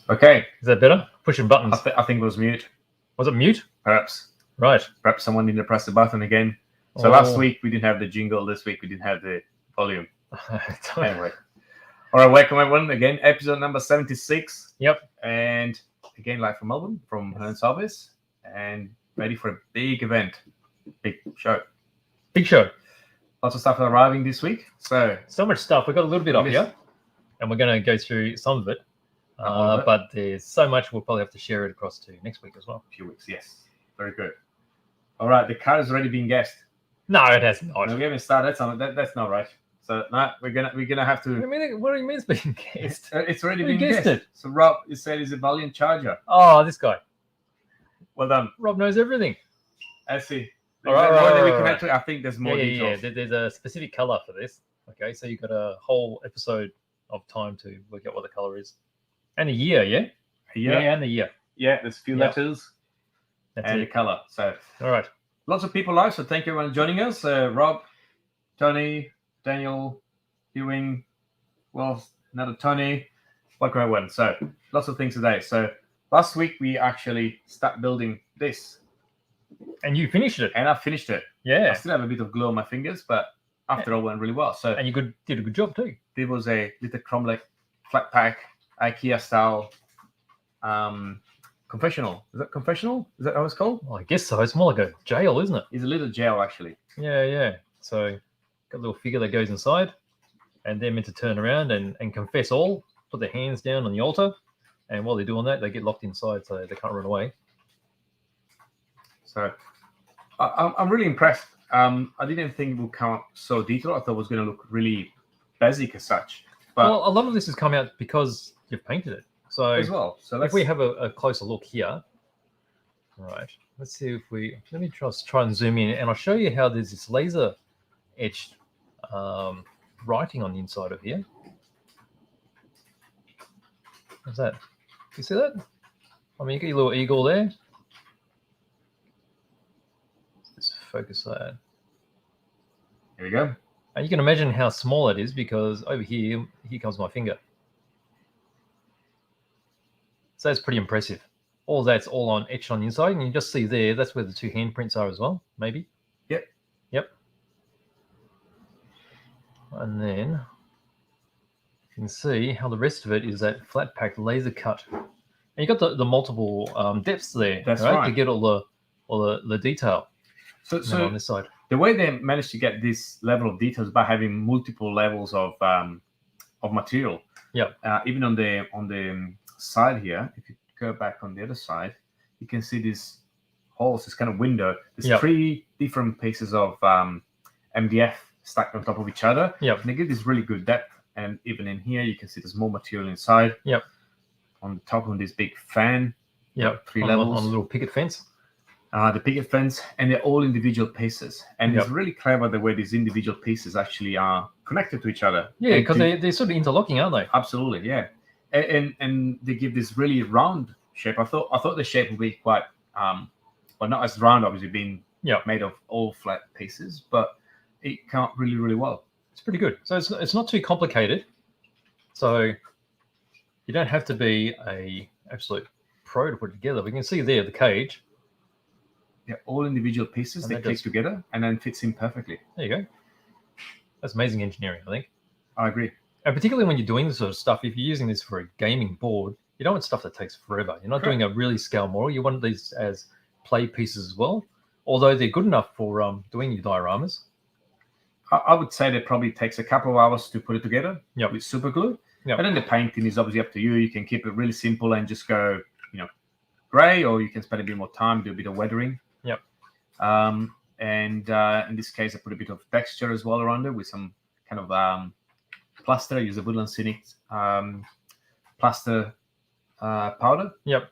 Okay. Is that better? Pushing buttons. I think it was mute. Was it mute? Perhaps. Right. Perhaps someone didn't press the button again. So last week we didn't have the jingle. This week we didn't have the volume. Anyway. All right, welcome everyone. Again, episode number 76. Yep. And again, live from Melbourne, from Hearns office. And ready for a big event. Big show. Big show. Lots of stuff arriving this week. So much stuff. We've got a little bit up here. And we're going to go through some of it. But there's so much we'll probably have to share it across to next week as well. A few weeks, yes. Very good. All right, the car has already been guessed. No, it has not. No, we haven't started. That's not right. So no, we're gonna have to. I mean, what do you mean it's been guessed? It's already Who been guessed guessed. it? So Rob, you said he's a Valiant Charger. Oh, this guy. Well done. Rob knows everything. I see. All right. I think there's more details. Yeah. There's a specific color for this. Okay, so you've got a whole episode of time to work out what the color is, and a year, yeah. Yeah, and a year. Yeah, there's a few letters and the color. So all right. Lots of people live, so thank you everyone joining us. Rob, Tony, Daniel, Ewing, well, another Tony. Welcome everyone. So lots of things today. So last week we actually started building this. And you finished it. And I finished it. Yeah. I still have a bit of glue on my fingers, but after all went really well. So and you did a good job too. There was a little cromlech flat pack, IKEA style confessional. Is that confessional? Is that how it's called? Well, I guess so. It's more like a jail, isn't it? It's a little jail, actually. Yeah. So got a little figure that goes inside, and they're meant to turn around and confess all, put their hands down on the altar, and while they're doing that, they get locked inside so they can't run away. So I'm really impressed. I didn't think it would come up so detailed. I thought it was going to look really basic as such. But well, a lot of this has come out because you've painted it. So as well. So if we have a closer look here, all right, let's see if let me try and zoom in, and I'll show you how there's this laser etched writing on the inside of here. What's that? You see that? I mean, you got your little eagle there. Let's just focus that. Here we go. And you can imagine how small it is because over here comes my finger. So that's pretty impressive. All that's all etched on the inside, and you just see there, that's where the two handprints are as well, maybe. Yep. And then you can see how the rest of it is that flat pack laser cut. And you got the multiple depths there, that's right, to get all the detail. So on this side. The way they managed to get this level of details by having multiple levels of material. Yeah. Even on the side here, if you go back on the other side, you can see this holes, this kind of window. There's three different pieces of MDF stacked on top of each other. Yeah. And they give this really good depth. And even in here, you can see there's more material inside. Yep. On the top of this big fan. Yep. 3 levels. On a little picket fence. The picket fence, and they're all individual pieces. And it's really clever the way these individual pieces actually are connected to each other. Yeah, because they're sort of interlocking, aren't they? Absolutely, yeah. And they give this really round shape. I thought the shape would be quite well, not as round, obviously, being made of all flat pieces, but it came out really, really well. It's pretty good. So it's not too complicated. So you don't have to be a absolute pro to put it together. We can see there the cage. Yeah, all individual pieces, they click together and then fits in perfectly. There you go. That's amazing engineering, I think. I agree. And particularly when you're doing this sort of stuff, if you're using this for a gaming board, you don't want stuff that takes forever. You're not doing a really scale model. You want these as play pieces as well, although they're good enough for doing your dioramas. I would say that probably takes a couple of hours to put it together with super glue. Yep. And then the painting is obviously up to you. You can keep it really simple and just go, gray, or you can spend a bit more time, do a bit of weathering. Yep. And in this case, I put a bit of texture as well around it with some kind of plaster. I use a Woodland Scenic plaster powder. Yep.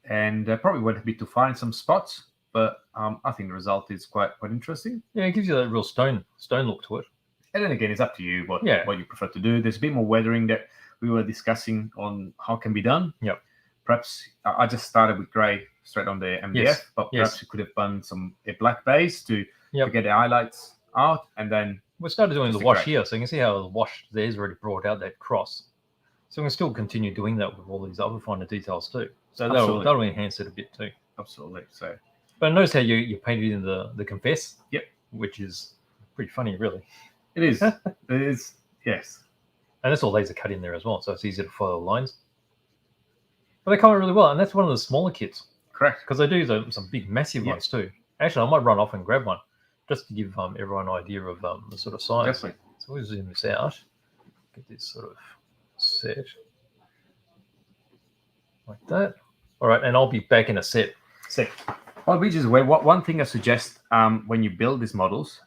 And probably went a bit too far in some spots, but I think the result is quite interesting. Yeah, it gives you that real stone look to it. And then again, it's up to you what you prefer to do. There's a bit more weathering that we were discussing on how it can be done. Yep. Perhaps I just started with grey straight on the MDF, but perhaps you could have done a black base to get the highlights out, and then we started doing the wash here, so you can see how the wash there's already brought out that cross. So we can still continue doing that with all these other finer details too. So Absolutely. that'll enhance it a bit too. Absolutely. So, But notice how you painted in the confess. Yep. Which is pretty funny, really. it is. It is. Yes. And that's all laser cut in there as well, so it's easy to follow the lines. But they come out really well, and that's one of the smaller kits Correct. because they do some big, massive Yeah. ones too. Actually, I might run off and grab one just to give everyone an idea of the sort of size. Definitely. So we'll zoom this out, get this sort of set like that. All right, and I'll be back in a set. Well, which is where one thing I suggest when you build these models,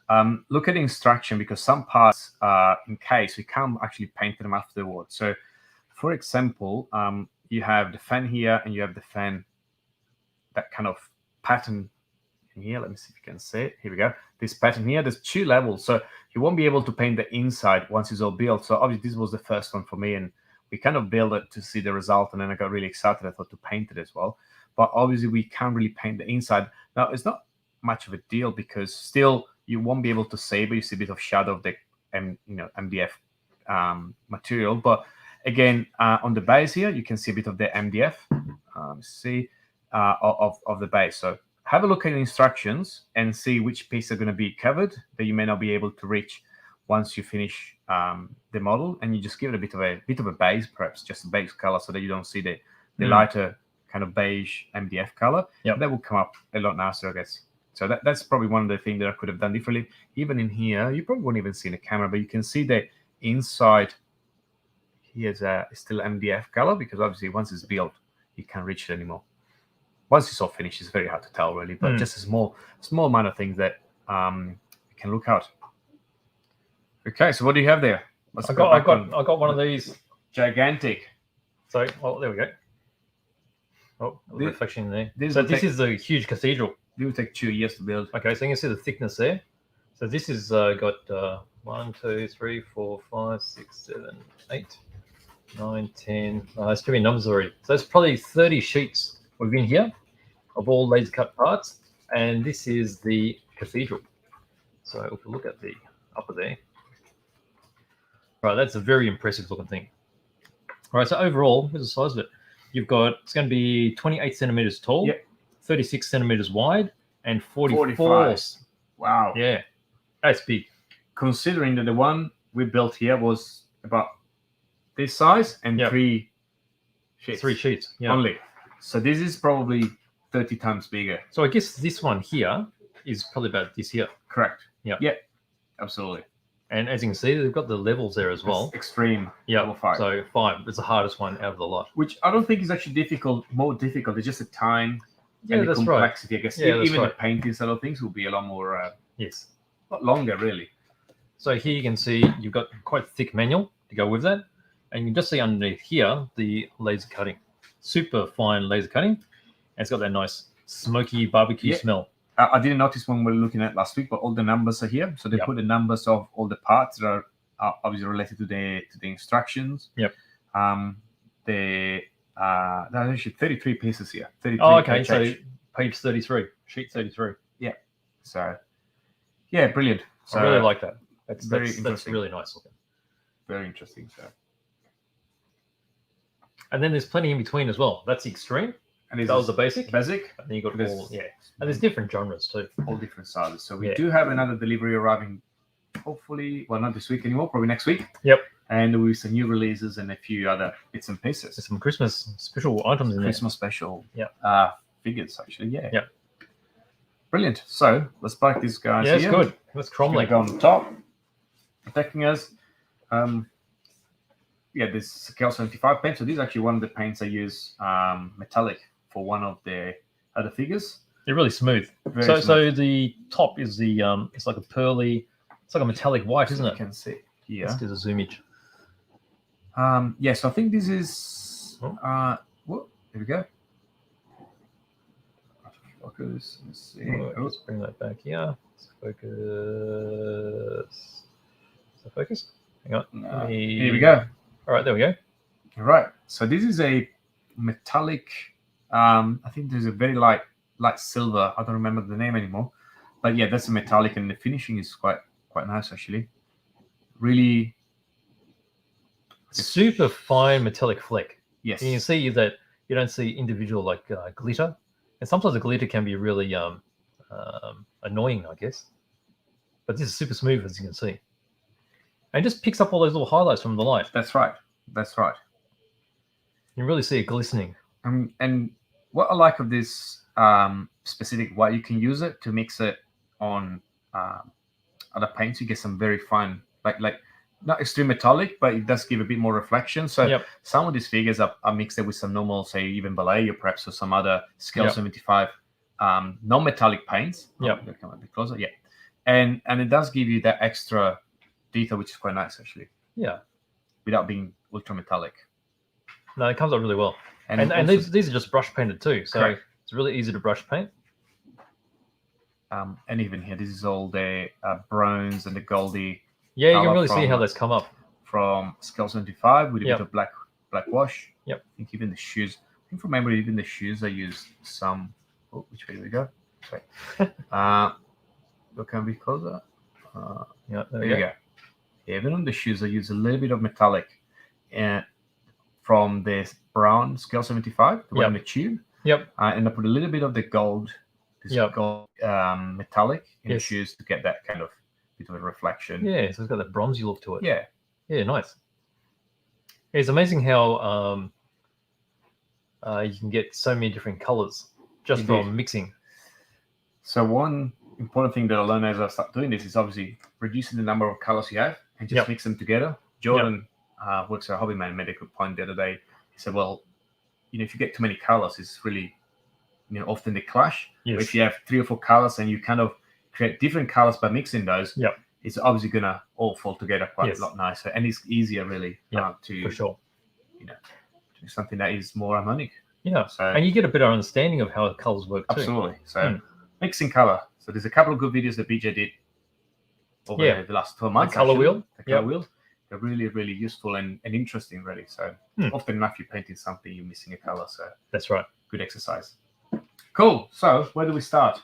look at the instruction because some parts are in case you can't actually paint them afterwards. So, for example, you have the fan here and you have the fan, that kind of pattern in here. Let me see if you can see it. Here we go. This pattern here, there's 2 levels. So you won't be able to paint the inside once it's all built. So obviously this was the first one for me and we kind of built it to see the result. And then I got really excited. I thought to paint it as well. But obviously we can't really paint the inside. Now it's not much of a deal because still you won't be able to see, but you see a bit of shadow of the MDF material. But again, on the base here, you can see a bit of the MDF. Of the base. So have a look at the instructions and see which pieces are going to be covered that you may not be able to reach once you finish the model, and you just give it a bit of a base, perhaps just a base color, so that you don't see the lighter kind of beige MDF color. Yep. That will come up a lot nicer, I guess. So that's probably one of the things that I could have done differently. Even in here, you probably won't even see in the camera, but you can see the inside here's still MDF color because obviously once it's built, you can't reach it anymore. Once it's all finished, it's very hard to tell, really. But just a small amount of things that you can look out. Okay, so what do you have there? I got one of these. Gigantic. So, well, there we go. Oh, This- reflection in there. this So will this take- is a huge cathedral. It will take 2 years to build. Okay, so you can see the thickness there. So this is got 1, 2, 3, 4, 5, 6, 7, 8, 9, 10. There's too many numbers already. So it's probably 30 sheets within here of all laser cut parts, and this is the cathedral. So if we look at the upper there, right, that's a very impressive looking thing. All right, so overall, here's the size of it. You've got, it's going to be 28 centimeters tall, Yep. 36 centimeters wide, and 44. 45. Wow. Yeah, that's big. Considering that the one we built here was about this size and Yep. 3 sheets. 3 sheets. Yeah. Only. So this is probably 30 times bigger. So I guess this one here is probably about this here. Correct. Yep. Yeah. Absolutely. And as you can see, they've got the levels there as well. It's extreme. Yeah. level 5. So 5 is the hardest one out of the lot. Which I don't think is actually more difficult. It's just the time Yeah, and the that's right. complexity. I guess Yeah, that's even right. the painting side of things will be a lot more, Yes. lot longer, really. So here you can see you've got quite a thick manual to go with that. And you can just see underneath here the laser cutting. Super fine laser cutting. And it's got that nice smoky barbecue Yeah. smell. I didn't notice when we were looking at last week, but all the numbers are here. So they Yep. put the numbers of all the parts that are obviously related to the instructions. Yep. There's actually 33 pieces here. 33 Oh, okay. page. So page 33, sheet 33. So yeah, brilliant. So I really like that. That's very that's interesting. really nice looking. very interesting. So And then there's plenty in between as well. That's the extreme. and this That was is the basic. basic. And then you got There's- all, yeah. And there's different genres too. all different sizes. So we Yeah. do have another delivery arriving, hopefully, well, not this week anymore, probably next week. Yep. And with some new releases and a few other bits and pieces. There's some Christmas special items in Christmas special Yep. figures, actually. Yeah. Yep. Brilliant. So let's park these guys there. Yeah, it's here. good. That's Gonna Cromley. go on the top, protecting us. This Scale 75 paint. So this is actually one of the paints I use metallic for one of the other figures. They're really smooth. Very So smooth. so the top is the it's like a pearly, it's like a metallic white, isn't You it? can see here. Let's do the zoomage. So I think this is here we go. Focus. Let's see. Let's bring that back here. Let's focus. Is that focused? Hang on. No. Here we go. All right, there we go. All right. So this is a metallic. I think there's a very light silver. I don't remember the name anymore. But yeah, that's a metallic, and the finishing is quite nice actually. Really super fine metallic fleck. Yes. And you can see that you don't see individual like glitter, and sometimes the glitter can be really annoying, I guess. But this is super smooth, as you can see, and just picks up all those little highlights from the light. That's right. That's right. You can really see it glistening. And what I like of this specific white, you can use it to mix it on other paints. You get some very fine, like not extreme metallic, but it does give a bit more reflection. So some of these figures are mixed with some normal, say even ballet or perhaps with some other scale 75 non-metallic paints. Come a bit closer. Yeah, and it does give you that extra detail, which is quite nice actually. Yeah, without being ultra metallic. No, it comes out really well. And also, these are just brush painted too, so it's really easy to brush paint. And even here, this is all the bronze and the goldy. Yeah, you can really see how that's come up from scale 75 with a bit of black wash. Yep. I think even the shoes. I think from memory, even the shoes I used some. Oh, which way do we go? Sorry. Look, can we closer? Yeah, there we go. Yeah, even on the shoes, I use a little bit of metallic, and from the brown scale 75, the one in the tube. Yep. And I put a little bit of the gold, gold metallic in the shoes to get that kind of bit of a reflection. Yeah, so it's got that bronzy look to it. Yeah. Yeah, nice. It's amazing how you can get so many different colors just from mixing. So one important thing that I learned as I start doing this is obviously reducing the number of colors you have and just mix them together. Jordan works at a hobby man, made a good point the other day. He said, well, if you get too many colors, it's really, often they clash. Yes. But if you have 3 or 4 colors and you kind of create different colors by mixing those, it's obviously going to all fall together quite a lot nicer. And it's easier, really, to, for sure, do something that is more harmonic. Yeah. So, and you get a better understanding of how the colors work too. Absolutely. So mixing color. So there's a couple of good videos that BJ did over the last 12 months. The color wheel. The color wheel. They're really, really useful and interesting, really. So often enough, you're painting something, you're missing a color. So that's right. Good exercise. Cool. So where do we start?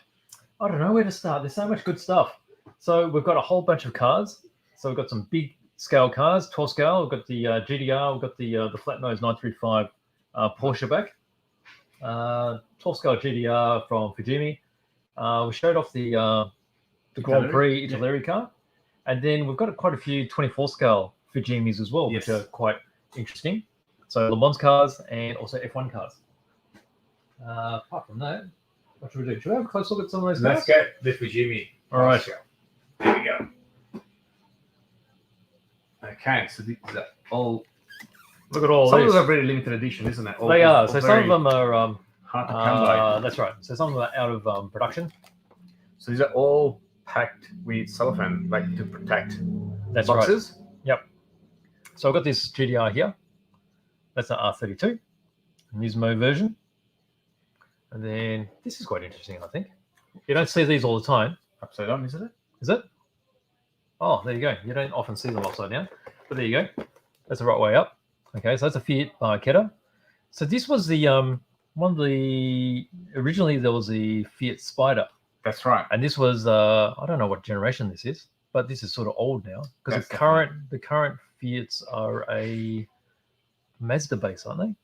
I don't know where to start. There's so much good stuff. So we've got a whole bunch of cars. So we've got some big scale cars, 12 scale. We've got the GDR. We've got the flat nose 935 Porsche back. 12 scale GDR from Fujimi. We showed off the Grand Prix Italeri car. And then we've got quite a few 24 scale Fujimis as well, which are quite interesting. So Le Mans cars and also F1 cars. Apart from that, what should we do? Should we have a close look at some of those cars? Let's get the Fujimi. All right. Here we go. Okay, so these are all... Look at all some this. Some of them are very limited edition, isn't it? They are. So some of them are... hard to come by. That's right. So some of them are out of production. So these are all packed with cellophane, like to protect boxes. Right. Yep. So I've got this GDR here. That's an R32, Nismo version. And then this is quite interesting, I think. You don't see these all the time. Upside down, isn't it? Is it? Oh, there you go. You don't often see them upside down, but there you go. That's the right way up. Okay, so that's a Fiat Keto. So this was the one of the originally there was the Fiat Spider. That's right. And this was I don't know what generation this is, but this is sort of old now because the current Fiats are a Mazda base, aren't they?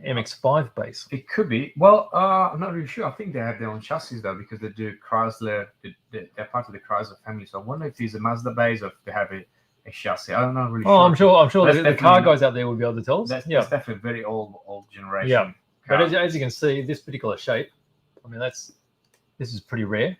MX-5 base. It could be. Well, I'm not really sure. I think they have their own chassis though, because they do Chrysler. They're part of the Chrysler family. So I wonder if it's a Mazda base or if they have a chassis. I'm not really sure. I'm sure the car guys out there will be able to tell us. That's definitely very old generation. Yeah. Car. But as you can see, this particular shape, I mean, this is pretty rare,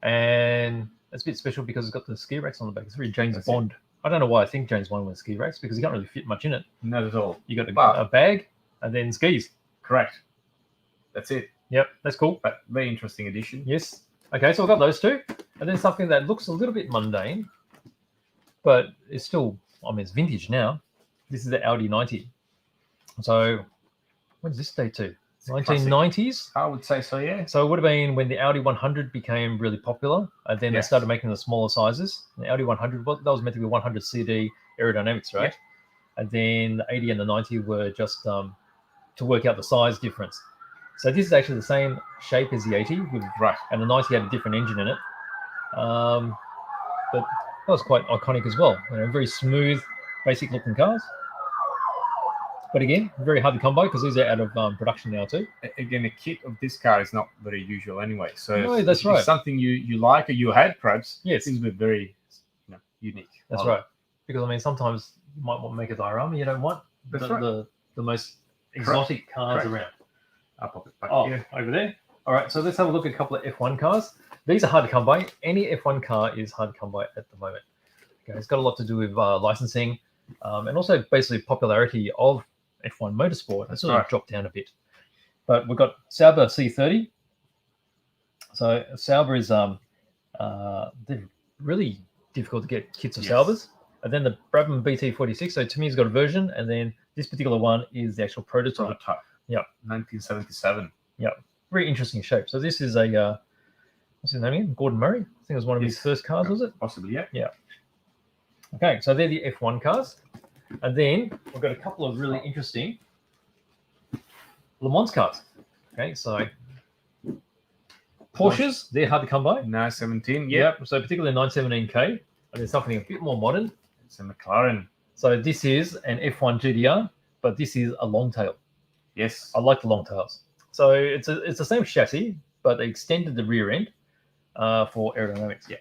and it's a bit special because it's got the ski racks on the back. It's very James Bond. I don't know why I think James Bond went ski racks because you can't really fit much in it. Not at all. You got a bag and then skis. Correct. That's it. Yep, that's cool. But very interesting addition. Yes. Okay, so I've got those two, and then something that looks a little bit mundane, but it's still, I mean, it's vintage now. This is the Audi 90. So when does this date to? 1990s? I would say so, yeah. So it would have been when the Audi 100 became really popular, and then they started making the smaller sizes. The Audi 100, that was meant to be 100 CD aerodynamics, right? Yeah. And then the 80 and the 90 were just to work out the size difference. So this is actually the same shape as the 80, and the 90 had a different engine in it. But that was quite iconic as well. Very smooth, basic looking cars. But again, very hard to come by because these are out of production now too. Again, a kit of this car is not very usual anyway. So No, that's right. If something you like or you had, perhaps, Yes. this would be very unique. That's right. Because I mean, sometimes you might want to make a diorama. You don't want the most exotic cars around. I'll pop it back here. Over there. All right, so let's have a look at a couple of F1 cars. These are hard to come by. Any F1 car is hard to come by at the moment. Okay, it's got a lot to do with licensing and also basically popularity of F1 motorsport. It's sort of dropped down a bit. But we've got Sauber C30. So Sauber is they're really difficult to get kits of Saubers. And then the Brabham BT46. So to me, it's got a version, and then this particular one is the actual prototype. Yeah, 1977. Yeah, very interesting shape. So this is a what's his name again? Gordon Murray. I think it was one of his first cars, was it? Possibly, yeah. Yeah. Okay, so they're the F1 cars, and then we've got a couple of really interesting Le Mans cars. Okay, so Porsches, they're hard to come by. 917, Yep. So particularly 917K, and there's something a bit more modern. It's a McLaren. So this is an F1 GTR, but this is a long tail. Yes. I like the long tails. So it's the same chassis, but they extended the rear end for aerodynamics. Yeah.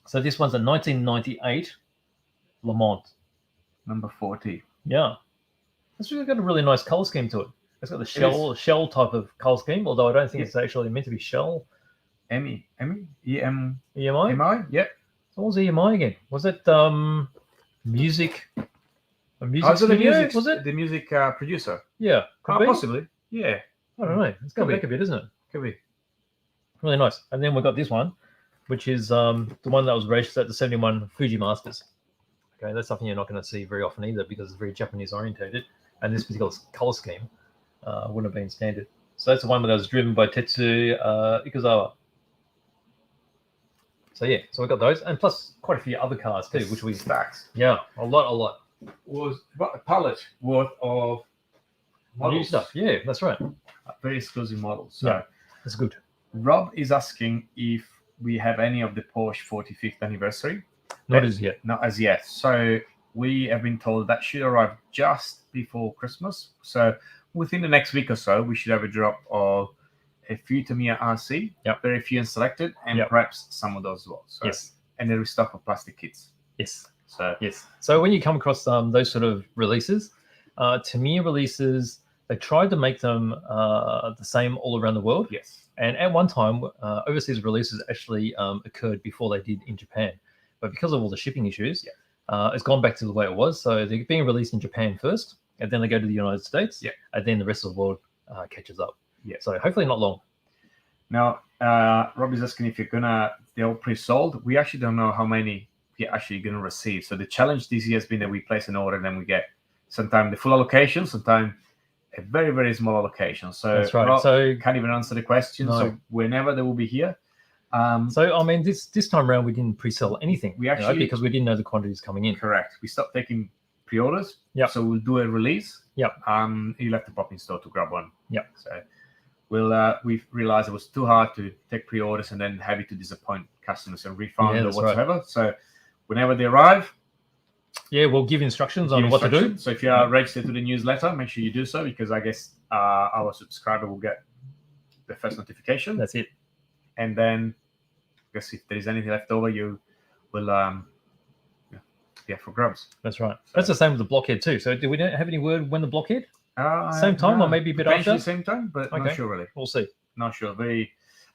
So this one's a 1998 Le Mans. Number 40. Yeah. It's really got a really nice color scheme to it. It's got the shell type of color scheme, although I don't think it's actually meant to be shell. EMI? EMI? EMI? Yep. So what was EMI again? Was it music? A music studio? Was it? The music producer? Yeah. Possibly. Yeah. I don't know. It's going back a bit, isn't it? Could be. Really nice. And then we've got this one, which is the one that was raced at the 71 Fuji Masters. Okay, that's something you're not going to see very often either because it's very Japanese orientated. And this particular color scheme wouldn't have been standard. So that's the one that was driven by Tetsu Ikuzawa. So yeah, so we got those, and plus quite a few other cars too, which we stacks. Yeah, a lot. Was about a pallet worth of models. New stuff. Yeah, that's right. Very exclusive models. So Yeah, that's good. Rob is asking if we have any of the Porsche 45th anniversary. Not as yet. Not as yet. So we have been told that should arrive just before Christmas. So within the next week or so, we should have a drop of a few Tamiya RC, very few and selected, and perhaps some of those as well. So, yes. And the restock of plastic kits. Yes. So yes. So when you come across those sort of releases, Tamiya releases, they tried to make them the same all around the world. Yes. And at one time, overseas releases actually occurred before they did in Japan. But because of all the shipping issues, it's gone back to the way it was. So they're being released in Japan first, and then they go to the United States, and then the rest of the world catches up. Yeah. So hopefully not long. Now, Rob is asking if they're all pre-sold. We actually don't know how many we're actually going to receive. So the challenge this year has been that we place an order and then we get sometimes the full allocation, sometimes a very, very small allocation. So that's right. Rob So can't even answer the question. No. So whenever they will be here. So I mean, this time around we didn't pre-sell anything. We actually because we didn't know the quantities coming in. Correct. We stopped taking pre-orders. Yeah. So we'll do a release. Yeah. You'll have to pop in store to grab one. Yeah. So we've realized it was too hard to take pre-orders and then have it to disappoint customers and refund or whatsoever. Right. So whenever they arrive, we'll give instructions on what to do. So if you are registered to the newsletter, make sure you do so because I guess our subscriber will get the first notification. That's it. And then I guess if there is anything left over, you will for grubs. That's right. So, that's the same with the blockhead too. So do we don't have any word when the blockhead? Same time or maybe a bit after? Same time, but not sure really. We'll see. Not sure.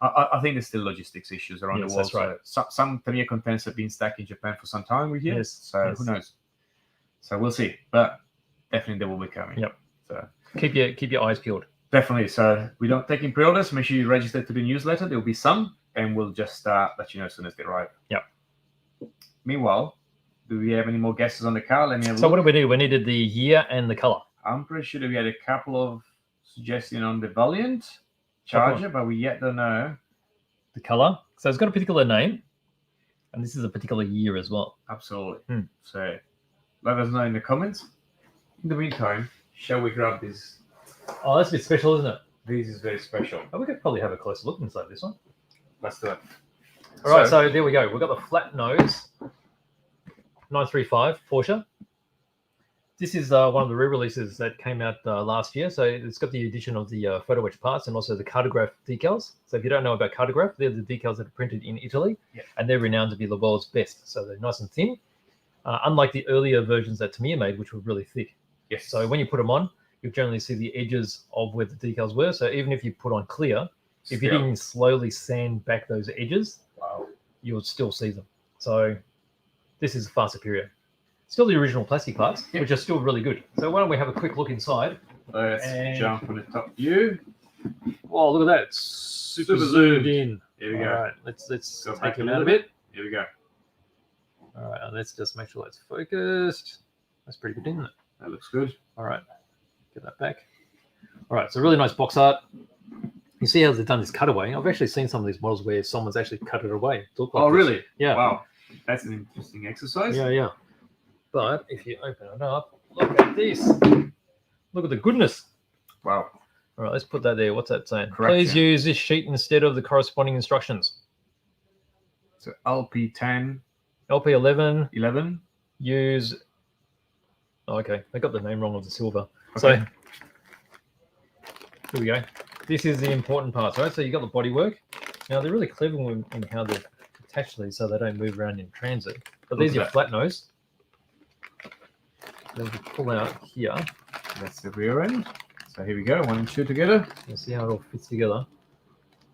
I think there's still logistics issues around the world. That's right. So some Tamiya containers have been stuck in Japan for some time with you. Yes. So who knows? So we'll see. But definitely they will be coming. Yep. So keep your eyes peeled. Definitely. So we don't take in pre-orders. Make sure you register to the newsletter. There will be some, and we'll just let you know as soon as they arrive. Yep. Meanwhile, do we have any more guesses on the car? Let me have a look. What did we do? We needed the year and the color. I'm pretty sure that we had a couple of suggestions on the Valiant Charger, but we yet don't know the color. So it's got a particular name, and this is a particular year as well. Absolutely. So let us know in the comments. In the meantime, shall we grab this? Oh, that's a bit special, isn't it? This is very special. Oh, we could probably have a closer look inside this one. Let's do it. All right, so there we go. We've got the flat nose 935 Porsche. This is one of the re-releases that came out last year. So it's got the addition of the photo etch parts and also the Cartograph decals. So if you don't know about Cartograph, they're the decals that are printed in Italy, and they're renowned to be the world's best. So they're nice and thin, unlike the earlier versions that Tamiya made, which were really thick. Yes. So when you put them on, you'll generally see the edges of where the decals were. So even if you put on clear, if you didn't slowly sand back those edges, you'll still see them. So this is far superior. Still the original plastic parts, which are still really good. So why don't we have a quick look inside? Let's jump on the top view. Oh, look at that. It's super zoomed in. Here we go. All right, let's Go take back him a out little a bit. Here we go. All right, and let's just make sure that's focused. That's pretty good, isn't it? That looks good. All right, get that back. All right, so really nice box art. You see how they've done this cutaway? I've actually seen some of these models where someone's actually cut it away. To look like Oh, this. really? Yeah. Wow. That's an interesting exercise. Yeah. But if you open it up, look at this. Look at the goodness. Wow. All right, let's put that there. What's that saying? Correct, Please use this sheet instead of the corresponding instructions. So LP10, LP11, 11. use... Oh, okay, I got the name wrong of the silver. Okay. So, here we go. This is the important part, right? So you got the bodywork. Now, they're really clever in how they attach these so they don't move around in transit. But these are flat nose. Then we pull out here. That's the rear end. So here we go, 1 and 2 together. You see how it all fits together.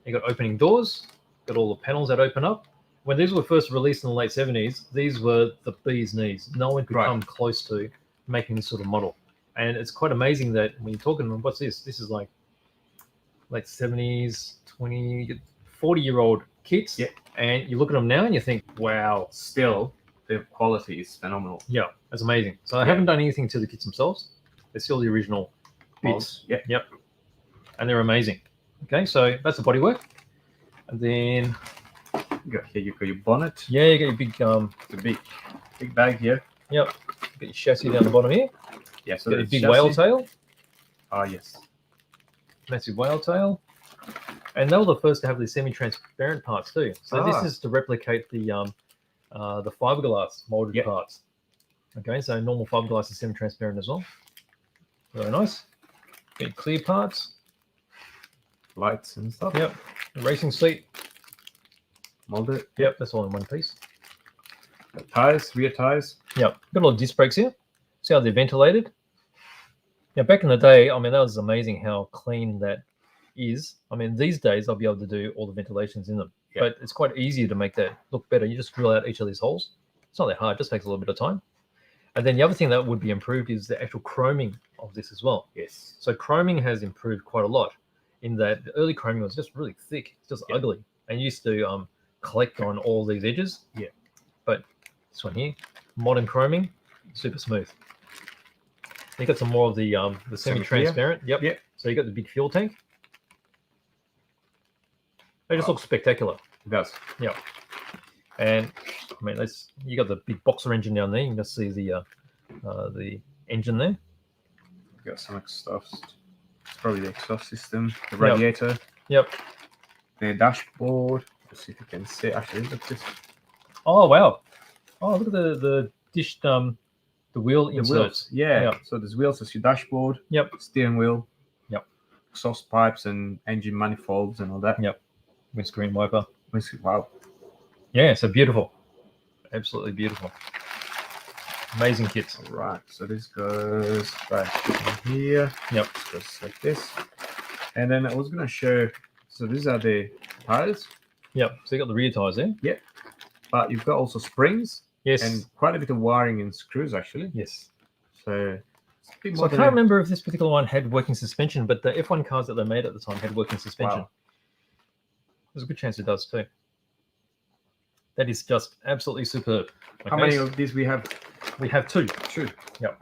You got opening doors, got all the panels that open up. When these were first released in the late 70s, these were the bee's knees. No one could come close to making this sort of model. And it's quite amazing that when you're talking, what's this? This is like late 70s, 40-year-old kits. Yeah. And you look at them now and you think, wow. Still, the quality is phenomenal. Yeah, that's amazing. So I haven't done anything to the kits themselves. They're still the original bits. Yep. And they're amazing. Okay, so that's the bodywork. And then you got your bonnet. Yeah, you got your big the big bag here. Yep. You got your chassis down the bottom here. Yeah, so got your big whale tail. Ah, yes. Massive whale tail. And they were the first to have these semi-transparent parts too. So this is to replicate the fiberglass molded parts. Okay, so normal fiberglass is semi-transparent as well. Very nice. Get clear parts. Lights and stuff. Yep. The racing seat. Molded. Yep, that's all in one piece. Tires, rear tires. Yep. Got a lot of disc brakes here. See how they're ventilated? Now, back in the day, I mean, that was amazing how clean that is. I mean, these days, I'll be able to do all the ventilations in them. But it's quite easy to make that look better. You just drill out each of these holes. It's not that hard. It just takes a little bit of time. And then the other thing that would be improved is the actual chroming of this as well. Yes. So chroming has improved quite a lot in that the early chroming was just really thick. It's just ugly. And used to collect on all these edges. Yeah. But this one here, modern chroming, super smooth. You got some more of the semi-transparent. Yep. So you got the big fuel tank. It just looks spectacular. It does. Yeah. And I mean, you got the big boxer engine down there. You can just see the engine there. Got some exhaust. It's probably the exhaust system, the radiator. Yep. The dashboard. Let's see if you can see. Actually, look at this. Oh wow! Oh, look at the dish. The wheel inserts. Wheels. Yeah. So there's wheels. There's your dashboard. Yep. Steering wheel. Yep. Exhaust pipes and engine manifolds and all that. Yep. Windscreen wiper. Wow. Yeah, so beautiful. Absolutely beautiful. Amazing kits. All right. So this goes right here. Yep. It goes like this. And then I was going to show. So these are the tires. Yep. So you got the rear tires there. Yep. But you've got also springs. Yes. And quite a bit of wiring and screws actually. Yes. So I can't remember if this particular one had working suspension, but the F1 cars that they made at the time had working suspension. Wow. There's a good chance it does too. That is just absolutely superb. Okay. How many of these we have? We have two. Two. Yep.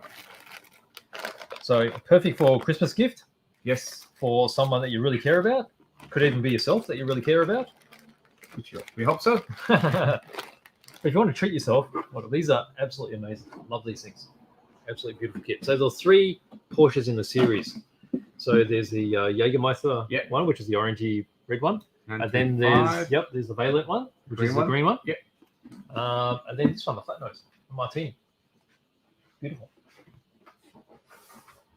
So perfect for Christmas gift. Yes. For someone that you really care about. Could even be yourself that you really care about. We hope so. But if you want to treat yourself, well, these are absolutely amazing. I love these things. Absolutely beautiful kit. So there's 3 Porsches in the series. So there's the Jägermeister one, which is the orangey red one. And then there's the Valiant one, which is the green one. Yep. And then this one, the flat nose, Martini. Beautiful.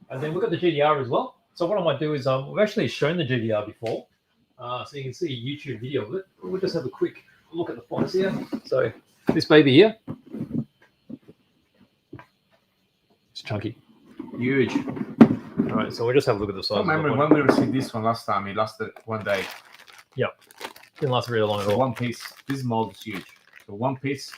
And then we've got the GDR as well. So what I might do is we've actually shown the GDR before. So you can see a YouTube video of it. We'll just have a quick look at the fonts here. So this baby here. It's chunky. Huge. All right, so we'll just have a look at the size. I remember when we received this one last time, it lasted 1 day. Didn't last very long at So all. one piece, this mold is huge. So one piece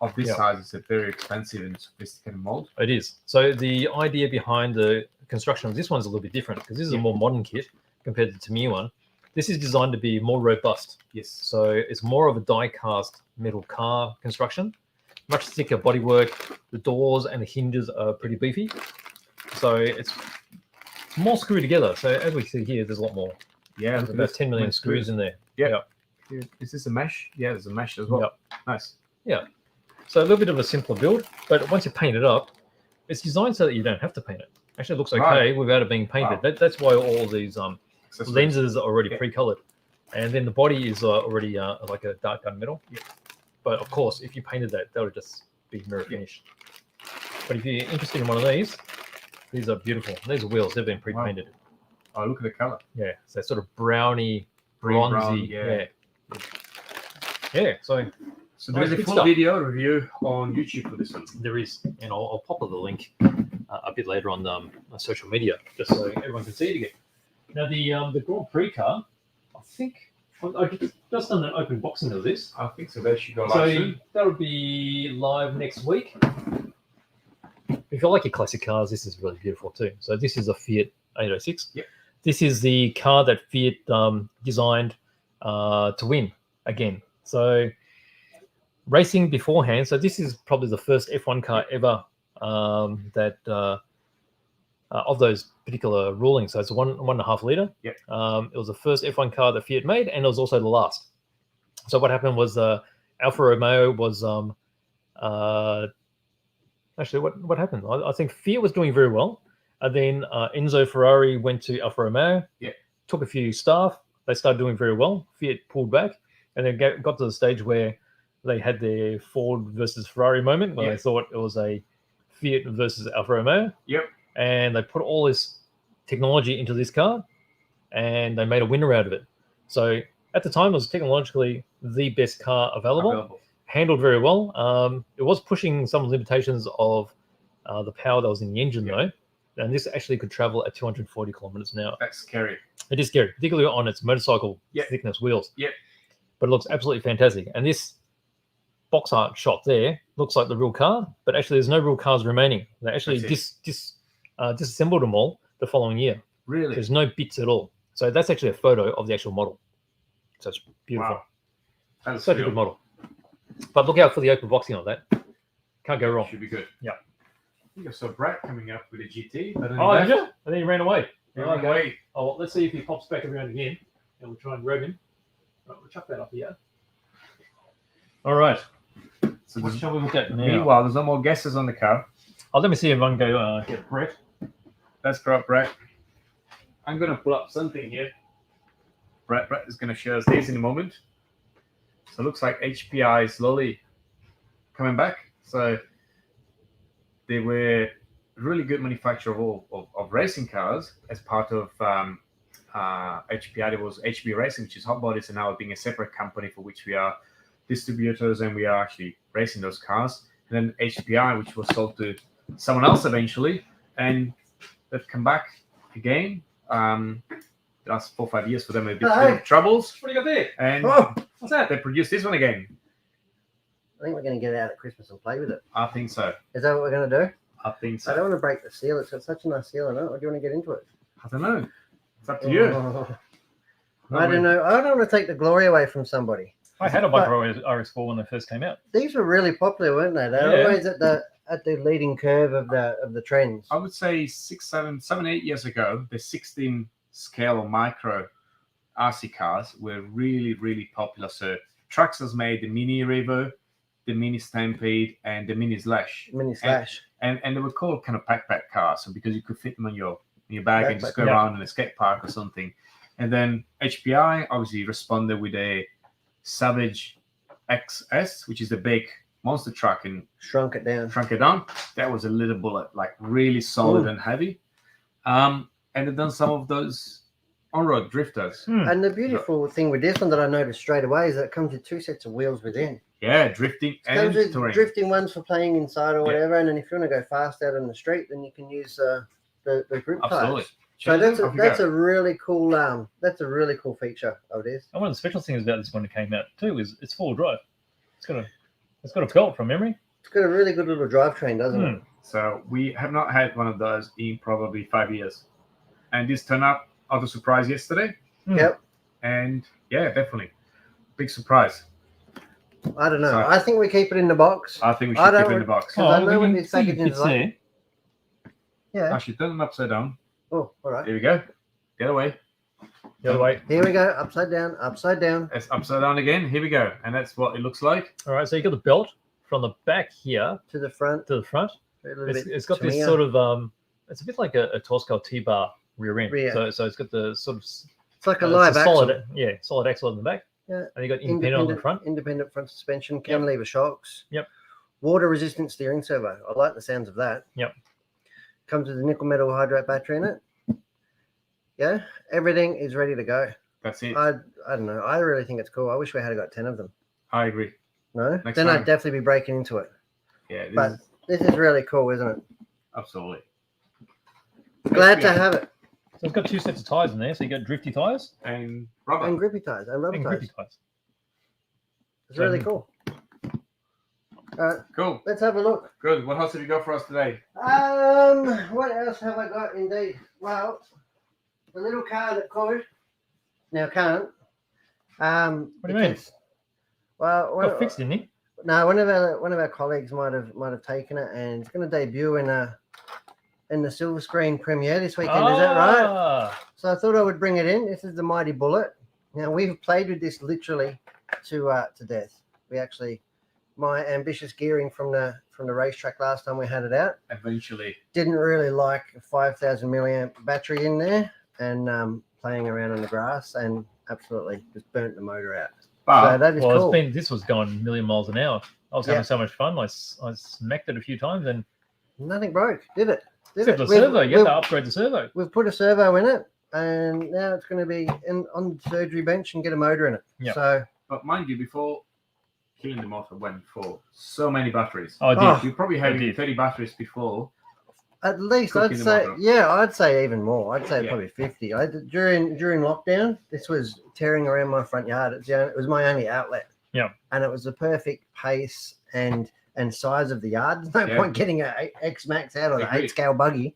of this size is a very expensive and sophisticated mold. It is. So the idea behind the construction of this one is a little bit different because this is a more modern kit compared to the Tamiya one. This is designed to be more robust. Yes. So it's more of a die-cast metal car construction, much thicker bodywork. The doors and the hinges are pretty beefy. So it's more screwed together. So as we see here, there's a lot more. Yeah, There's about 10 million screws in there. Yeah. Is this a mesh? Yeah, there's a mesh as well. Yep. Nice. So a little bit of a simpler build, but once you paint it up, it's designed so that you don't have to paint it. Actually, it looks okay Right. without it being painted. Wow. That's why all these Accessories. lenses are already pre-colored, and then the body is already like a dark gunmetal. Yeah. But of course, if you painted that would just be mirror finish. But if you're interested in one of these are beautiful. These are wheels; they've been pre-painted. Oh, look at the color. Yeah, so sort of browny, Green, brown, bronzy. yeah. Yeah. So So there's a good full stuff. video review on YouTube for this one. there is, and I'll pop up the link a bit later on social media, just so everyone can see it again. Now the Grand Prix car, I think I've just done an open boxing of this, I think so. That should go live so soon. that will be live next week. If you like your classic cars, this is really beautiful too. So this is a Fiat 806. Yep. This is the car that Fiat designed to win again. So racing beforehand. So this is probably the first F1 car ever that of those particular rulings. So it's a 1.5 liter. Yep. It was the first F1 car that Fiat made, and it was also the last. So what happened was Alfa Romeo was actually what happened? I think Fiat was doing very well, and then Enzo Ferrari went to Alfa Romeo. Yep. Took a few staff. They started doing very well. Fiat pulled back, and then got to the stage where they had their Ford versus Ferrari moment where Yeah. they thought it was a Fiat versus Alfa Romeo. Yep. And they put all this technology into this car, and they made a winner out of it. So at the time, it was technologically the best car available. Handled very well. It was pushing some limitations of the power that was in the engine, though. And this actually could travel at 240 kilometers an hour. That's scary. It is scary, particularly on its motorcycle thickness wheels. Yep. But it looks absolutely fantastic. And this box art shot there looks like the real car, but actually there's no real cars remaining. They actually disassembled them all the following year. Really? There's no bits at all. So that's actually a photo of the actual model. So it's beautiful. Wow. That's Such a good model. But look out for the open boxing on that. Can't go wrong. Should be good. Yeah. I think I saw Brett coming up with a GT. But Oh, did you? And then he ran away. He ran away. Oh, well, let's see if he pops back around again, and we'll try and grab him. Right, we'll chuck that up here. All right. So What there's- shall we look at now? meanwhile, there's no more guesses on the car. Oh, let me see if I can go get Brett. Let's grab Brett. I'm going to pull up something here. Brett is going to show us these in a moment. So it looks like HPI is slowly coming back. So they were a really good manufacturer of racing cars as part of HPI. There was HB Racing, which is hot bodies, and now being a separate company for which we are distributors and we are actually racing those cars. And then HPI, which was sold to someone else eventually, and they've come back again. The last 4 or 5 years for them, a bit of troubles. What do you got there? And What's that? they produced this one again. I think we're going to get it out at Christmas and play with it. I think so. Is that what we're going to do? I think I don't so. want to break the seal. It's got such a nice seal in it. Or do you want to get into it? I don't know. It's up to you. Oh, I don't know. I don't want to take the glory away from somebody. I had a Micro RS4 when they first came out. These were really popular, weren't they? They're Yeah. always at the leading curve of the trends. I would say 7, 8 years ago, the 16 scale or micro RC cars were really, really popular. So Traxxas made the Mini Revo, the Mini Stampede, and the Mini Slash. Mini Slash. And they were called kind of backpack cars, so because you could fit them on your bag and just go Backpack, yeah. around in a skate park or something. And then HPI obviously responded with a Savage XS, which is the big monster truck, and Shrunk it down. shrunk it down. That was a little bullet, like really solid and heavy. And they've done some of those on-road drifters. And the beautiful thing with this one that I noticed straight away is that it comes with 2 sets of wheels within. Yeah, drifting It and comes with touring. drifting ones for playing inside or whatever, and then if you want to go fast out on the street, then you can use the grip Absolutely. tires. So that's Off you that's go. a really cool feature of this. And one of the special things about this one that came out too is it's 4-wheel drive. It's got a belt from memory. It's got a really good little drivetrain, doesn't it? So we have not had one of those in probably 5 years. And this turned up out of surprise yesterday. Yep. And yeah, definitely. Big surprise. I don't know. So- I think we keep it in the box. I think we I should keep don't it in the box. Because I know what you these can see packaging is it's like. there. Yeah. Actually, turn them upside down. Oh, all right. Here we go. Get away. The other way. Here we go. Upside down. Upside down. It's upside down again. Here we go. And that's what it looks like. All right, so you got the belt from the back here To the front. to the front. A little It's, bit it's got this swingier. sort of it's a bit like a Tosco T-bar rear end. Rear. So it's got the sort of It's like a it's live axle. solid axle in the back. Yeah. And you got independent on the front. Independent front suspension, cantilever shocks. Yep. Water resistant steering servo. I like the sounds of that. Yep. Comes with a nickel metal hydrate battery in it. Yeah. Everything is ready to go. That's it. I don't know. I really think it's cool. I wish we had got 10 of them. I agree. No? Next Then time. I'd definitely be breaking into it. Yeah, this But is this is really cool, isn't it? absolutely. Glad to have it. So it's got 2 sets of tires in there. So you got drifty tires And rubber. And grippy tires and rubber and tires. grippy tires. It's really cool. All right, Cool. let's have a look. Good. What else have you got for us today? What else have I got indeed? Well, the little car that could now can't. What do you mean? because- Well, Got fixed, didn't he? no, one of our colleagues might have taken it, and it's going to debut in the silver screen premiere this weekend. Is that right? Ah, So I thought I would bring it in. This is the Mighty Bullet. Now we've played with this literally to death. We actually, my ambitious gearing from the racetrack last time we had it out Eventually. didn't really like a 5,000 milliamp battery in there, and playing around on the grass and absolutely just burnt the motor out. So But that is well, cool. this was going a million miles an hour. I was Yeah. having so much fun. I smacked it a few times and Nothing broke, did it? Did except it? the servo. You had to upgrade the servo. We've put a servo in it, and now it's going to be on the surgery bench and get a motor in it. Yep. So but mind you, before killing the motor went for so many batteries. Oh, I did. Oh. We probably had did. 30 batteries before. at least Cooking I'd the say, motor. I'd say even more. I'd say Yeah. probably 50. During lockdown, this was tearing around my front yard. It was my only outlet. Yeah. And it was the perfect pace and size of the yard. There's no Yeah. point getting an X Max out or the Agreed. 8-scale buggy.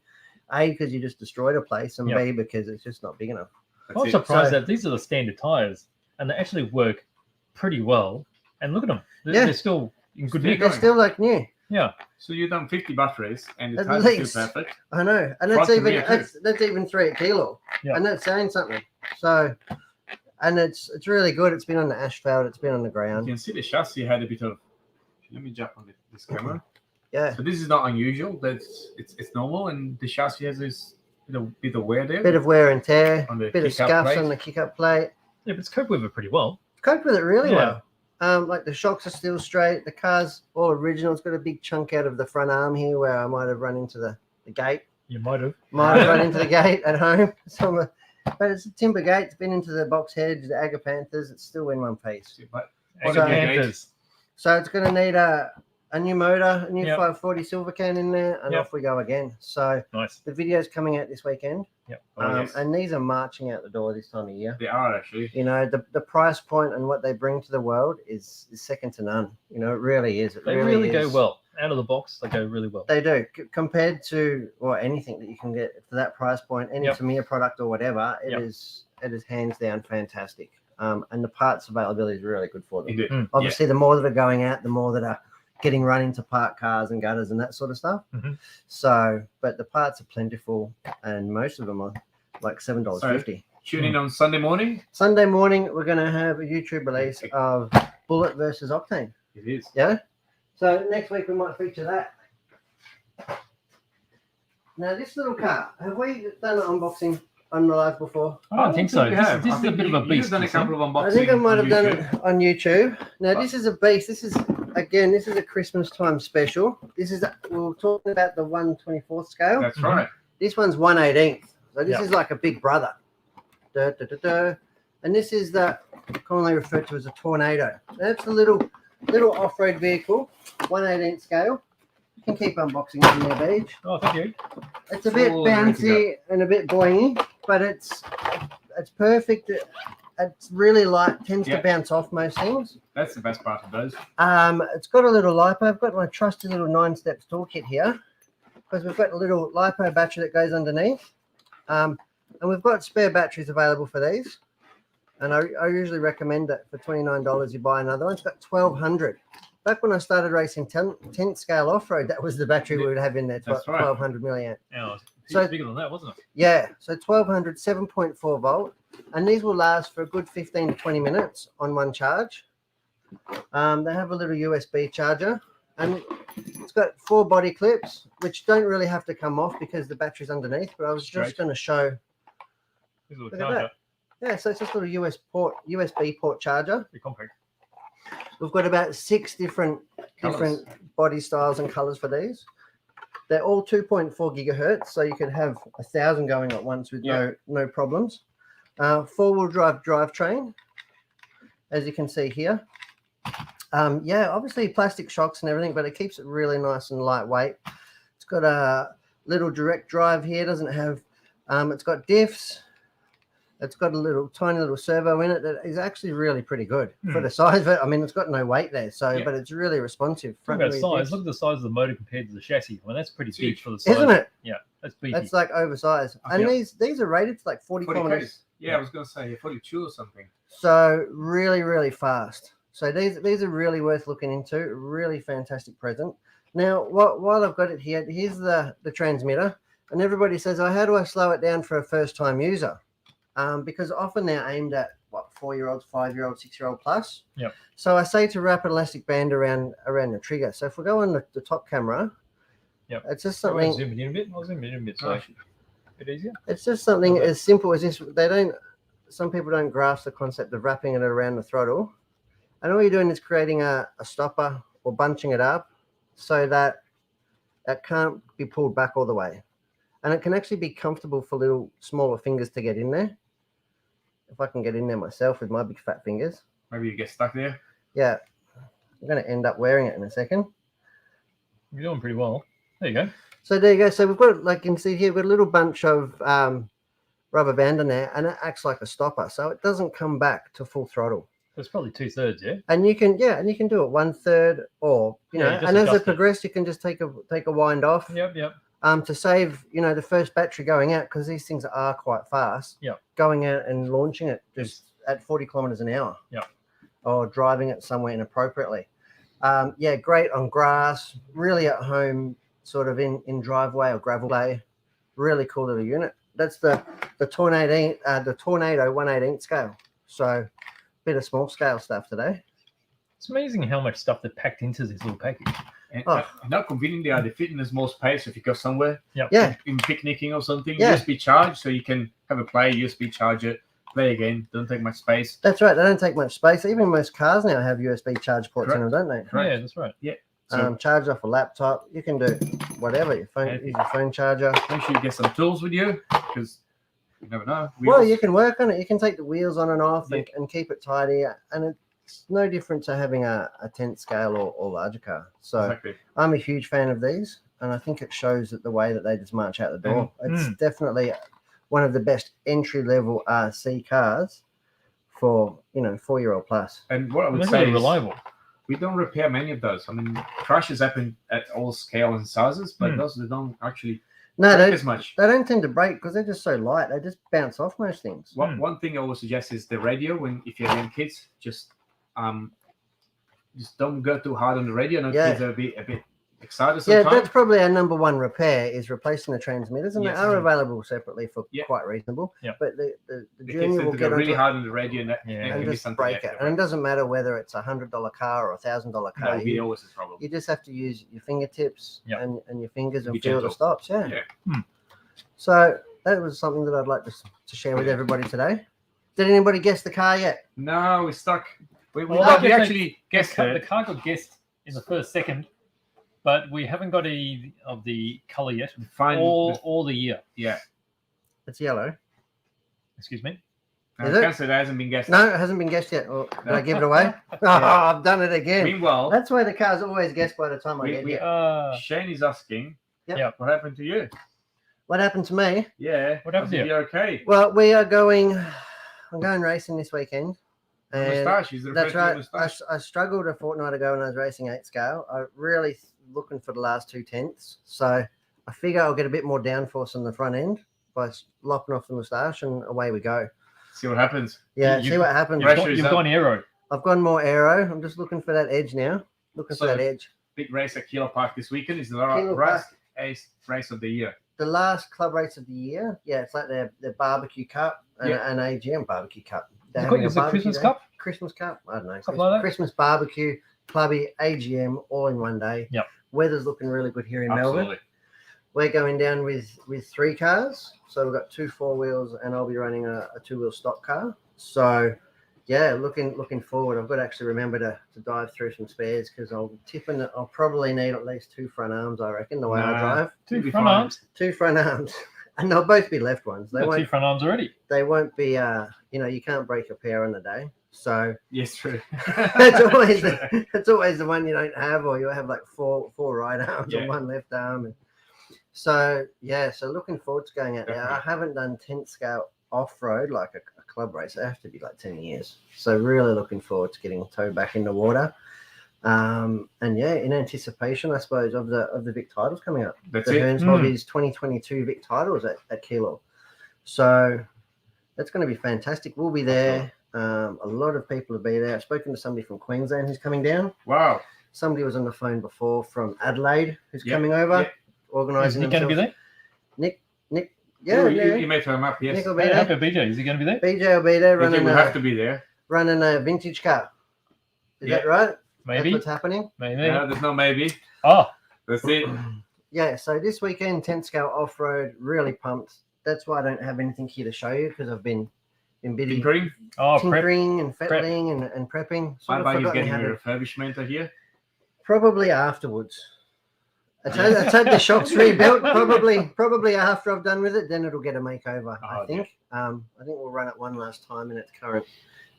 A, because you just destroyed a place, and Yeah. B, because it's just not big enough. That's I'm it. surprised So- that these are the standard tires and they actually work pretty well. And look at them. They're, Yeah. they're still in good Still nick. They're going. still like new. Yeah. So you've done 50 batteries and the At tires least. are still perfect. I know, and Front that's and even rear too. that's even 3 kilo, Yeah. and that's saying something. So, and it's really good. It's been on the asphalt. It's been on the You ground. can see the chassis had a bit of. Let me jump on this camera. Yeah, So this is not unusual. That's it's normal, and the chassis has this bit of wear there. bit of wear and tear, On the bit of kick-up scuffs plate. on the kick-up plate. Yeah, but it's coped with it pretty well. Coped with it really Yeah. well. Like the shocks are still straight. The car's all original. It's got a big chunk out of the front arm here where I might have run into the gate. You might have. Might have run into the gate at home. But it's a timber gate. It's been into the box hedge, the Agapanthers. It's still in one piece. But And So- the Panthers. So it's going to need a new motor, a new Yep. 540 silver can in there, and Yep. off we go again. So Nice. the video's coming out this weekend, Yep. oh, yes. and these are marching out the door this time of year. They are actually. You know, the price point and what they bring to the world is second to none. You know, it really is. It They really go is. well. Out of the box, they go really well. They do. Compared to anything that you can get for that price point, any Yep. Tamiya product or whatever, Yep. it is hands down fantastic. And the parts availability is really good for them. Indeed. Mm. Obviously, the more that are going out, the more that are getting run into parked cars and gutters and that sort of stuff. Mhm. So, but the parts are plentiful, and most of them are like $7.50. Tune in on Sunday morning. Sunday morning, we're going to have a YouTube release of Bullet versus Octane. It is. Yeah. So next week we might feature that. Now this little car, have we done an unboxing on the live before? I don't think so. we This, have. this I is a think bit of a You've beast. done a this thing. couple of unboxings. I think I might have on done YouTube. it on YouTube. Now But- this is a beast. This is a Christmas time special. This is we were talking about the 1/24th scale. That's right. This one's 1/18. So this Yeah. is like a big brother. And this is the commonly referred to as a tornado. That's a little off-road vehicle, 1/18 scale. You can keep unboxing it in there, Beach. Oh, thank you. It's a bit Full ready to bouncy and a bit boingy, but it's perfect. It's really light, tends to bounce off most things. That's the best part of those. It's got a little LiPo. I've got my trusty little 9-steps toolkit here because we've got a little LiPo battery that goes underneath. And we've got spare batteries available for these. And I usually recommend that for $29 you buy another one. It's got 1200. Back when I started racing 10 scale off-road, that was the battery we would have in there, That's right. 1200 milliamp. Yeah, it So- was bigger than that, wasn't it? Yeah, so 1200, 7.4 volt. And these will last for a good 15 to 20 minutes on one charge. They have a little USB charger. And it's got 4 body clips, which don't really have to come off because the battery's underneath. But I was just Straight. going to show. This is a Look at charger. that. Yeah, so it's just a little USB port charger. Pretty compact. We've got about 6 different body styles and colors for these. They're all 2.4 gigahertz, so you can have 1,000 going at once with no problems. 4-wheel drive drivetrain, as you can see here. Obviously plastic shocks and everything, but it keeps it really nice and lightweight. It's got a little direct drive here. Doesn't have. It's got diffs. It's got a tiny little servo in it that is actually really pretty good for the size of it. I mean, it's got no weight there, but it's really responsive. Talk about size. Look at the size of the motor compared to the chassis. I mean, that's pretty big for the size. Isn't it? Yeah, that's beefy. That's like oversized. And these are rated to like 40 kilometers. Yeah, I was going to say 42 or something. So really, really fast. So these are really worth looking into. Really fantastic present. Now, while I've got it here, here's the transmitter. And everybody says, how do I slow it down for a first-time user? Because often they're aimed at 4-year-olds, 5-year-olds, 6-year-old plus. Yep. So I say to wrap an elastic band around the trigger. So if we go on the top camera, it's just something. I'll zoom in a bit. So a bit easier. It's just something as simple as this. Some people don't grasp the concept of wrapping it around the throttle, and all you're doing is creating a stopper or bunching it up so that it can't be pulled back all the way, and it can actually be comfortable for little smaller fingers to get in there. If I can get in there myself with my big fat fingers. Maybe you get stuck there. Yeah. I'm going to end up wearing it in a second. You're doing pretty well. There you go. So there you go. So we've got, like you can see here, we've got a little bunch of rubber band in there, and it acts like a stopper. So it doesn't come back to full throttle. It's probably 2/3, yeah? And you can do it 1/3 or, and as it progresses, you can just take a wind off. Yep. To save, the first battery going out, because these things are quite fast. Yep. Going out and launching it just at 40 kilometers an hour. Yep. Or driving it somewhere inappropriately. Great on grass, really at home, sort of in driveway or gravel way. Really cool little unit. That's the Tornado 1/18 scale. So bit of small scale stuff today. It's amazing how much stuff they're packed into this little package. And how convenient they are. They fit in a small space if you go somewhere. Yep. Yeah. In picnicking or something. Yeah. USB charge, so you can have a play, USB charge it, play again. Don't take much space. That's right. They don't take much space. Even most cars now have USB charge ports in them, don't they? Correct. Yeah, that's right. Yeah. So Charge off a laptop. You can do whatever. Use your phone charger. make sure you get some tools with you, because you never know. Well, Wheels. you can work on it. You can take the wheels on and off Yeah. and keep it tidy. And it's no different to having a 10th scale or larger car. So Exactly. I'm a huge fan of these. And I think it shows that the way that they just march out the door. It's definitely one of the best entry-level RC cars for, 4-year-old plus. And what I would They're say really is reliable. we don't repair many of those. I mean, crashes happen at all scale and sizes, but those they don't actually No, break they as much. don't tend to break because they're just so light. They just bounce off most things. One thing I always suggest is the radio. If you have young kids, just don't go too hard on the radio. No, kids are a bit excited Yeah, sometimes. that's probably our number one repair is replacing the transmitters, and Yes. they are available separately for Yeah. quite reasonable. Yeah. But the The kids junior tend will to get go really onto hard on the radio and, that, Yeah. and it can and be just something break it. that And it doesn't matter whether it's $100 car or $1,000 car. will be always a problem. You just have to use your fingertips Yeah. and your fingers and Be feel the gentle. stops. Yeah. Yeah. So that was something that I'd like to share with everybody today. Did anybody guess the car yet? No, we're stuck. We Well, actually guessed The it. car got guessed in the first second. but we haven't got any of the color yet. Fine. All the year. Yeah. It's yellow. Excuse me. Is I it? can't say that hasn't been guessed. No, it hasn't been guessed yet. Or did No. I give it away? Oh, I've done it again. Meanwhile, That's why the car's always guessed by the time I get here. Shane is asking, Yep. what happened to you? What happened to me? Yeah. What happened to you? You're okay. Well, I'm going racing this weekend. And Moustache. He's the that's first right. moustache. I struggled a fortnight ago when I was racing 8 scale. I really looking for the last 2 tenths. So I figure I'll get a bit more downforce on the front end by lopping off the moustache, and away we go. See what happens. Yeah, You- see what happens. Pressure You've is gone aero. I've gone more aero. I'm just looking for that edge now. Looking for So- that edge. Big race at Kilo Park this weekend is the Kilo last race of the year. The last club race of the year. Yeah, it's like their barbecue cup and Yeah. an AGM barbecue cup. They're Is having it barbecue Christmas day. Cup? Christmas Cup. I don't know. Something like that? Christmas barbecue, clubby, AGM, all in one day. Yep. Weather's looking really good here in Melbourne. Absolutely. We're going down with 3 cars. So we've got 2 4-wheels, and I'll be running a 2-wheel stock car. So yeah, looking forward. I've got to actually remember to dive through some spares, because I'm tipping that I'll probably need at least 2 front arms, I reckon, the way I Nah. drive. You'll 2 be front fine. arms. 2 front arms. And they'll both be left ones. They Got 2 won't front arms already. be you can't break a pair on a day. So Yes, true. that's always the one you don't have, or you have like four right arms Yeah. and 1 left arm. And so looking forward to going out there. I Definitely. haven't done 10th scale off-road like a club race. It have to be like 10 years. So really looking forward to getting towed back in the water. And yeah, in anticipation, I suppose, of the Vic titles coming up. That's The it. Hearns Hobbies 2022 Vic titles at Kilo. So that's going to be fantastic. We'll be there. A lot of people will be there. I've spoken to somebody from Queensland who's coming down. Wow. Somebody was on the phone before from Adelaide who's Yep, coming over, yep. Is organising he going to be themselves. there? Nick, yeah, You may throw him up, yes. Nick will be Hey, there. how about BJ? Is he going to be there? BJ will be there BJ will have to be there. running a vintage car. Is Yeah. that right? Maybe. That's what's happening. Maybe. No, there's no maybe. Oh, That's it. Yeah, so this weekend, 10th scale off-road, really pumped. That's why I don't have anything here to show you, because I've been busy Tinkering. prep. tinkering and fettling and prepping. My Sort of bike is forgotten getting how a to- refurbishment here. Probably afterwards. I'd had the shocks rebuilt. Probably after I've done with it, then it'll get a makeover. I Oh, think. I think we'll run it one last time in its current.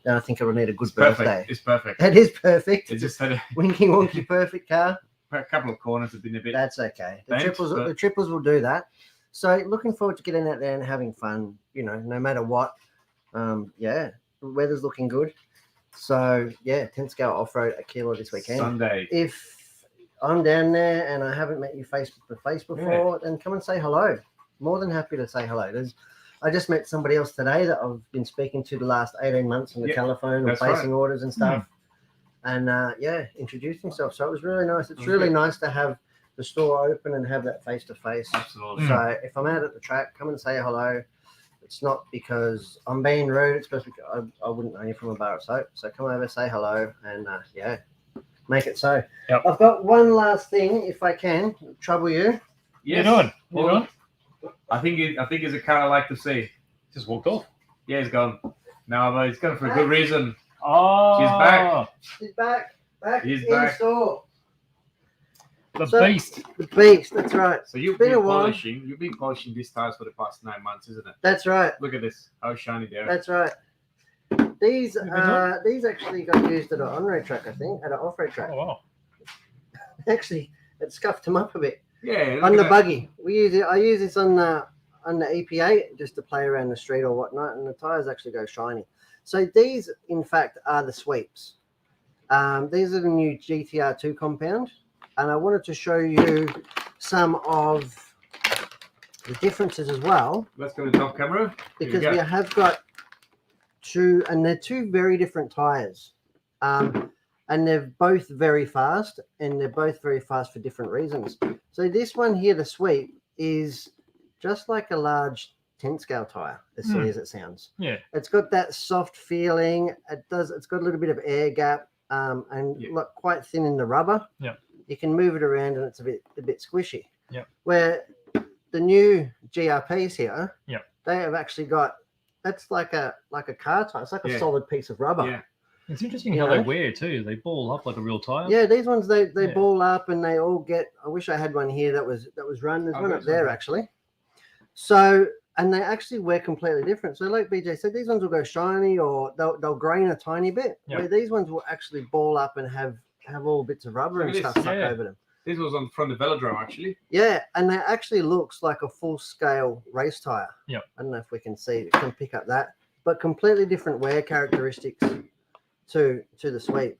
Then I think it'll need a good It's perfect. birthday. It's perfect. It is perfect. It just had Winky wonky perfect car. a couple of corners have been a bit. That's okay. The Thanks, triples but- the triples will do that. So looking forward to getting out there and having fun. No matter what. The weather's looking good. So yeah, 10th scale off road at Kilo this weekend. Sunday. If I'm down there and I haven't met you face to face before, then come and say hello. More than happy to say hello. I just met somebody else today that I've been speaking to the last 18 months on the Yeah, telephone or that's placing right. orders and stuff. And introduced himself. So it was really nice. It's really nice to have the store open and have that face to face. Absolutely. So if I'm out at the track, come and say hello. It's not because I'm being rude. It's because I wouldn't know you from a bar of soap. So come over, say hello, and make it so. Yep. I've got one last thing, if I can trouble you. Yes. You're doing. You're Well, doing. I think it's a car I like to see. Just walked off. Yeah, he's gone. No, but he's gone for a good reason. Oh, She's back. He's back. He's in back. store. The So- beast. The beast. That's right. So you've Been been a while. polishing. You've been polishing these tires for the past 9 months, isn't it? That's right. Look at this. How shiny they are. That's right. These You've been doing- these actually got used at an on-road track, I think, at an off-road track. Oh, wow. Actually, it scuffed them up a bit. Yeah. look On at the that. buggy. I use this on the EP8 just to play around the street or whatnot, and the tires actually go shiny. So these, in fact, are the sweeps. These are the new GTR2 compound, and I wanted to show you some of the differences as well, Let's go to the top camera. because go. we have got two, and they're 2 very different tires. And they're both very fast, and they're both very fast for different reasons. So this one here, the sweep, is just like a large 10 scale tire, as silly as it sounds. Yeah. It's got that soft feeling. It's got a little bit of air gap, and Yeah. look quite thin in the rubber. Yeah. You can move it around, and it's a bit squishy. Yeah. Where the new GRPs here, Yeah. they have actually got, that's like a car tire. It's like a Yeah. solid piece of rubber. Yeah. It's interesting You how they know? wear too. They ball up like a real tire. Yeah, these ones they Yeah. ball up and they all get. I wish I had one here that was run. There's Oh, one up there's there one. actually. So and they actually wear completely different. So like BJ said, these ones will go shiny or they'll grain a tiny bit. Yep. Where these ones will actually ball up and have all bits of rubber Look and at stuff this. stuck Yeah. over them. This was on from the velodrome actually. Yeah, and they actually looks like a full scale race tire. Yep. I don't know if we can can pick up that, but completely different wear characteristics to the sweep.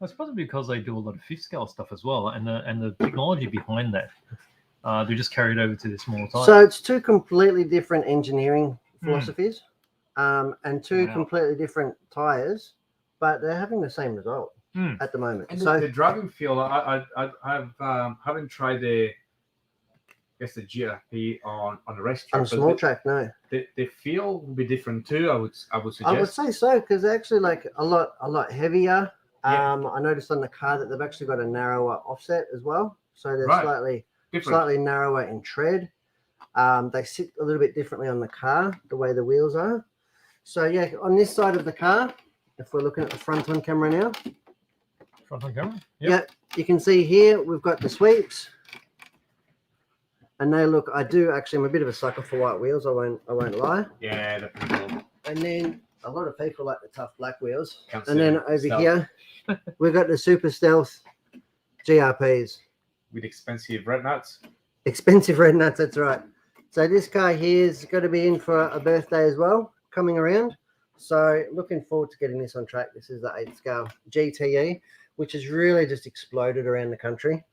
It's probably because they do a lot of fifth scale stuff as well, and the technology behind that. They just carry it over to the small tire. So it's two completely different engineering philosophies, and two Wow. completely different tires, but they're having the same result at the moment. And So the driving feel, I haven't tried the GRP on a racetrack. on a but small track, no, the feel will be different too. I would suggest. I would say so because they're actually like a lot heavier. Yeah. I noticed on the car that they've actually got a narrower offset as well, so they're Right. Different. slightly narrower in tread. They sit a little bit differently on the car, the way the wheels are. So yeah, on this side of the car, if we're looking at the front on camera now, Front on camera. yeah, you can see here we've got the sweeps, and they look. I'm a bit of a sucker for white wheels. I won't lie. Yeah, they're pretty cool. And then a lot of people like the tough black wheels. Can't And see then them. over Stealth here, we've got the Super Stealth GRPs. with expensive red nuts. Expensive red nuts, that's right. So this car here is going to be in for a birthday as well, coming around. So looking forward to getting this on track. This is the 8th scale GTE, which has really just exploded around the country.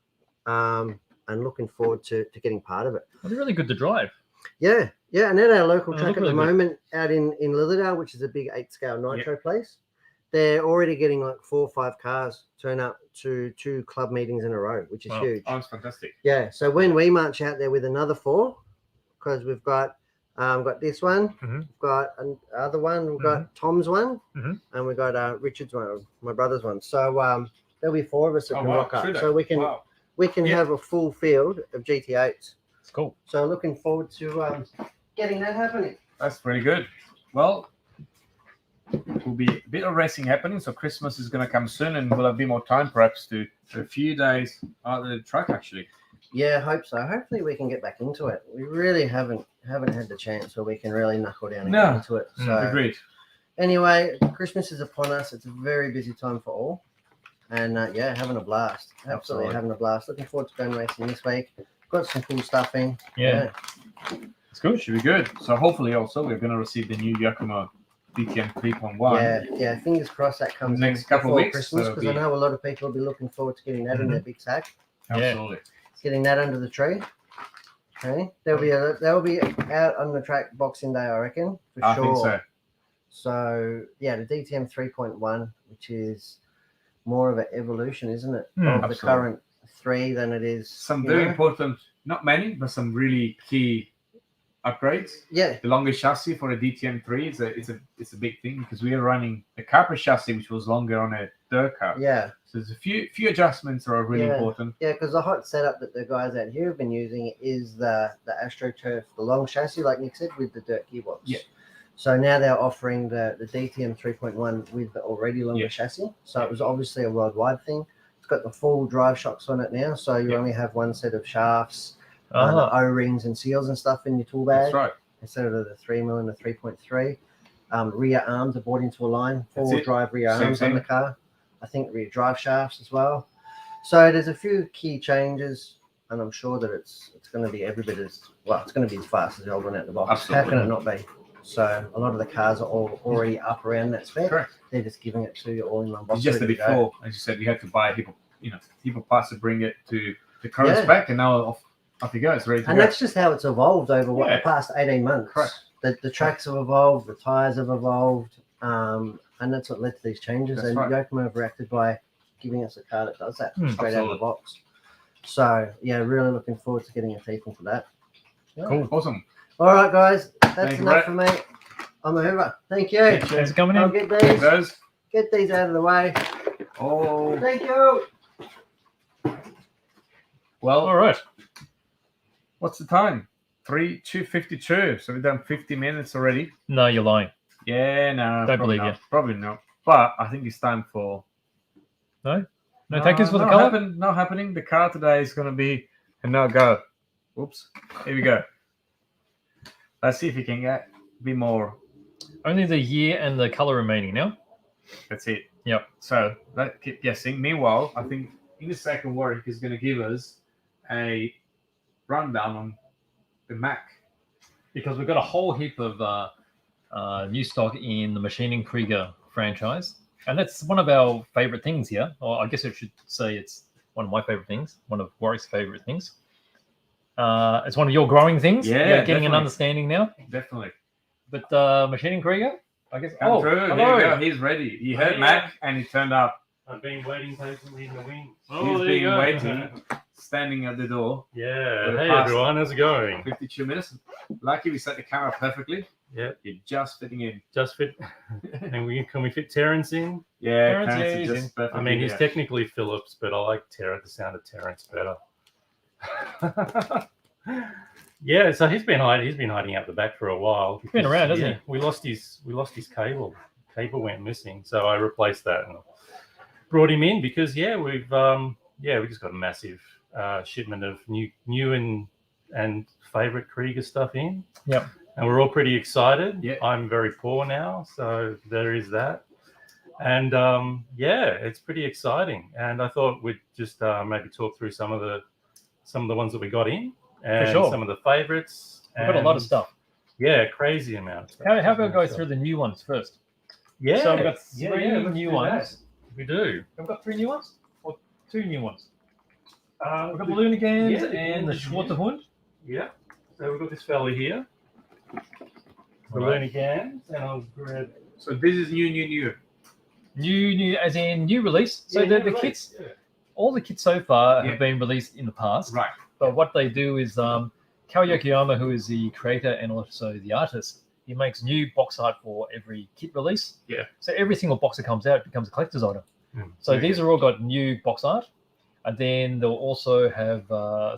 And looking forward to getting part of it. Well, they're really good to drive. Yeah, and at our local Oh, track at really the good. moment, out in Lilydale, which is a big 8 scale nitro place, they're already getting like 4 or 5 cars turn up to 2 club meetings in a row, which is Wow. huge. Oh, it's fantastic. Yeah, so when we march out there with another 4, because we've got this one, Mhm. we've got another one, we've got Tom's one, Mhm. and we've got Richard's one, my brother's one. So there'll be 4 of us that Oh, can wow. rock up. True So that. we can Wow. have a full field of GT8s. It's cool. So looking forward to getting that happening. That's pretty good. Well, will be a bit of racing happening. So Christmas is going to come soon, and we'll have a bit more time perhaps to a few days out of the track actually. Yeah, I hope so. Hopefully we can get back into it. We really haven't had the chance where we can really knuckle down and No. get into it. So Agreed. anyway, Christmas is upon us. It's a very busy time for all. And having a blast. Absolutely having a blast. Looking forward to going racing this week. Got some cool stuff in. Yeah. It's good. Should be good. So hopefully also we're going to receive the new Yakima DTM 3.1. Yeah. Fingers crossed that comes Next in couple of before weeks, Christmas, so it'll because I be- know a lot of people will be looking forward to getting that in their big sack, Absolutely. getting that under the tree. Okay, they'll be out on the track Boxing Day, I reckon, for I sure. think so. So yeah, the DTM 3.1, which is more of an evolution, isn't it, of the Absolutely. current 3 than it is Some you very know? important, not many, but some really key upgrades. Yeah, The longer chassis for a DTM 3 is a big thing because we are running the Capra chassis, which was longer on a dirt car. yeah. So there's a few adjustments that are really important. Yeah, because the hot setup that the guys out here have been using is the AstroTurf, the long chassis, like Nick said, with the dirt gearbox. Yeah. So now they're offering the DTM 3.1 with the already longer Yeah. chassis. So it was obviously a worldwide thing. It's got the full drive shocks on it now, so you Yeah. only have one set of shafts, Ah, the O-rings and seals and stuff in your tool bag That's right. instead of the 3mm and the 3.3. Rear arms are brought into a line, That's four-wheel it. drive rear Same arms on thing. the car. I think rear drive shafts as well. So there's a few key changes, and I'm sure that it's going to be every bit as well. It's going to be as fast as the old one out the box. Absolutely. How can it not be? So a lot of the cars are all already up around that spec. Correct. They're just giving it to you all in one box. It's just that ready to go. before, as you said, you had to buy people parts to bring it to the current Yeah. spec, and now off you go. It's ready to And go. that's just how it's evolved over Yeah. the past 18 months. Correct. The tracks have evolved, the tyres have evolved, and that's what led to these changes. That's and right. Yokomo have reacted by giving us a car that does that straight out of Absolutely. the box. So, yeah, really looking forward to getting a teeth into that. Yeah. cool. Awesome. All right, guys, that's Thank you, enough Brett. for me. I'm a Hoover. Thank you. Thanks for coming I'll in. get these out of the way. Oh, Thank you. well, All right. what's the time? 2:52. So we've done 50 minutes already. No, you're lying. Yeah, no. Don't probably believe not. Probably not. But I think it's time for No takers for the color. Not happening. The car today is going to be and now go. Oops. Here we go. Let's see if you can be more. Only the year and the color remaining now. That's it. Yep. So let's keep guessing. Meanwhile, I think in the second Warwick is going to give us a rundown on the Mac. Because we've got a whole heap of new stock in the Machining Krieger franchise. And that's one of our favorite things here. Or I guess I should say it's one of my favorite things, one of Warwick's favorite things. It's one of your growing things. Yeah, You're getting definitely. an understanding now. Definitely. But Machining Krieger, I guess. Come through. Hello. Here we go. He's ready. He heard Mac and he turned up. I've been waiting patiently in the wings. He's been waiting, standing at the door. Yeah. For the Hey past everyone, how's it going? 52 minutes. Lucky we set the camera perfectly. Yeah. You're just fitting in. Just fit. And can we fit Terrence in? Yeah, Terrence Terrence is is just perfectly I mean, he's here. technically Phillips, but I like the sound of Terrence better. Yeah, so he's been hiding out the back for a while. He's been around, hasn't he? We lost his cable. Cable went missing, so I replaced that and brought him in because we just got a massive shipment of new and favorite Krieger stuff in. Yep. And we're all pretty excited. Yeah. I'm very poor now, so there is that. And it's pretty exciting. And I thought we'd just maybe talk through some of the ones that we got in and sure. some of the favorites. We've got a lot of stuff. Yeah, crazy amount of stuff. How about go through the new ones first? Yeah. So we've got three let's new do that. ones. We do. We've got 3 new ones? Or 2 new ones? We've got the the- Lunigans yeah, the and the Lunigans. Schwarzhund. Yeah. So we've got this fella here. The Right. Lunigans, and I'll grab. So this is new. New, as in new release. So Yeah, the right. kits, all the kits so far Yeah. have been released in the past. Right. But what they do is Kao Yokoyama, who is the creator and also the artist, he makes new box art for every kit release. Yeah. So every single box that comes out becomes a collector's item. Mm. So Okay. these are all got new box art. And then they'll also have,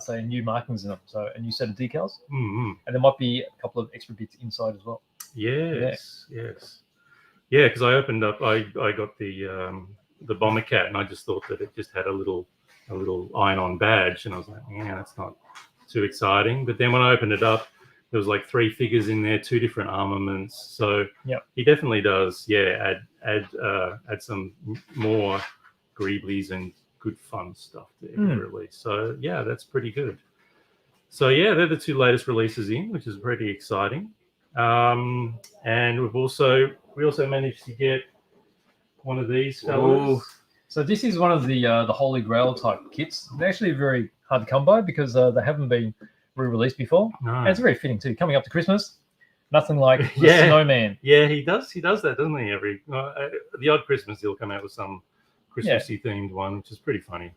say, new markings in them. So a new set of decals. Mm-hmm. And there might be a couple of extra bits inside as well. Yes. Yeah, because I opened up. I got the Bomber Cat, and I just thought that it just had a little iron-on badge, and I was like, yeah, that's not too exciting. But then when I opened it up, there was like 3 figures in there, 2 different armaments. So Yep. he definitely does. Yeah, add some more Greeblies and good fun stuff to every release. So yeah, that's pretty good. So yeah, they're the 2 latest releases in, which is pretty exciting. And we also managed to get one of these fellas. Ooh. So this is one of the Holy Grail type kits. They're actually very hard to come by because they haven't been re-released before. No. And it's very fitting too. Coming up to Christmas, nothing like the Yeah. snowman. Yeah, he does that, doesn't he? Every the odd Christmas he'll come out with some Christmassy themed one, which is pretty funny.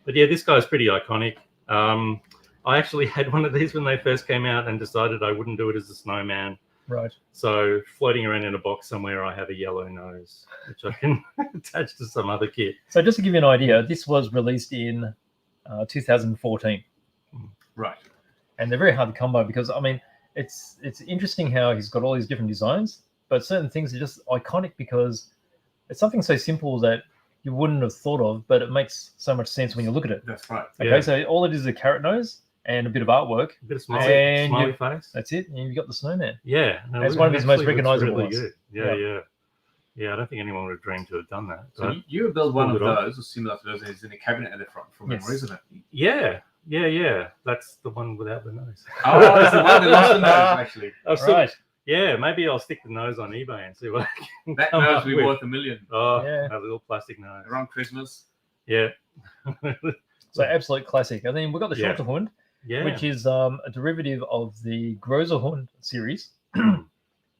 But yeah, this guy's pretty iconic. I actually had one of these when they first came out and decided I wouldn't do it as a snowman. Right. So floating around in a box somewhere, I have a yellow nose, which I can attach to some other kit. So just to give you an idea, this was released in 2014. Right. And they're very hard to come by because, I mean, it's interesting how he's got all these different designs, but certain things are just iconic because it's something so simple that you wouldn't have thought of, but it makes so much sense when you look at it. That's right. Okay, Yeah. so all it is a carrot nose and a bit of artwork. A bit of smiley face. That's it. And you've got the snowman. Yeah, no, It's it one of his most actually looks recognizable really ones. good. Yeah. I don't think anyone would have dreamed to have done that. So But you build one of Pulled it off. those, or similar to those, and it's in a cabinet at the front from Yes. memory, isn't it? yeah, that's the one without the nose. Oh, that's the one that lost the nose, actually. I've still- Right. Yeah, maybe I'll stick the nose on eBay and see what I can That come nose up will be with. worth $1 million. Oh, Yeah. a little plastic nose. Around Christmas. Yeah. So absolute classic. And then we've got the Yeah. Schwarzhund, Yeah. which is a derivative of the Großer series.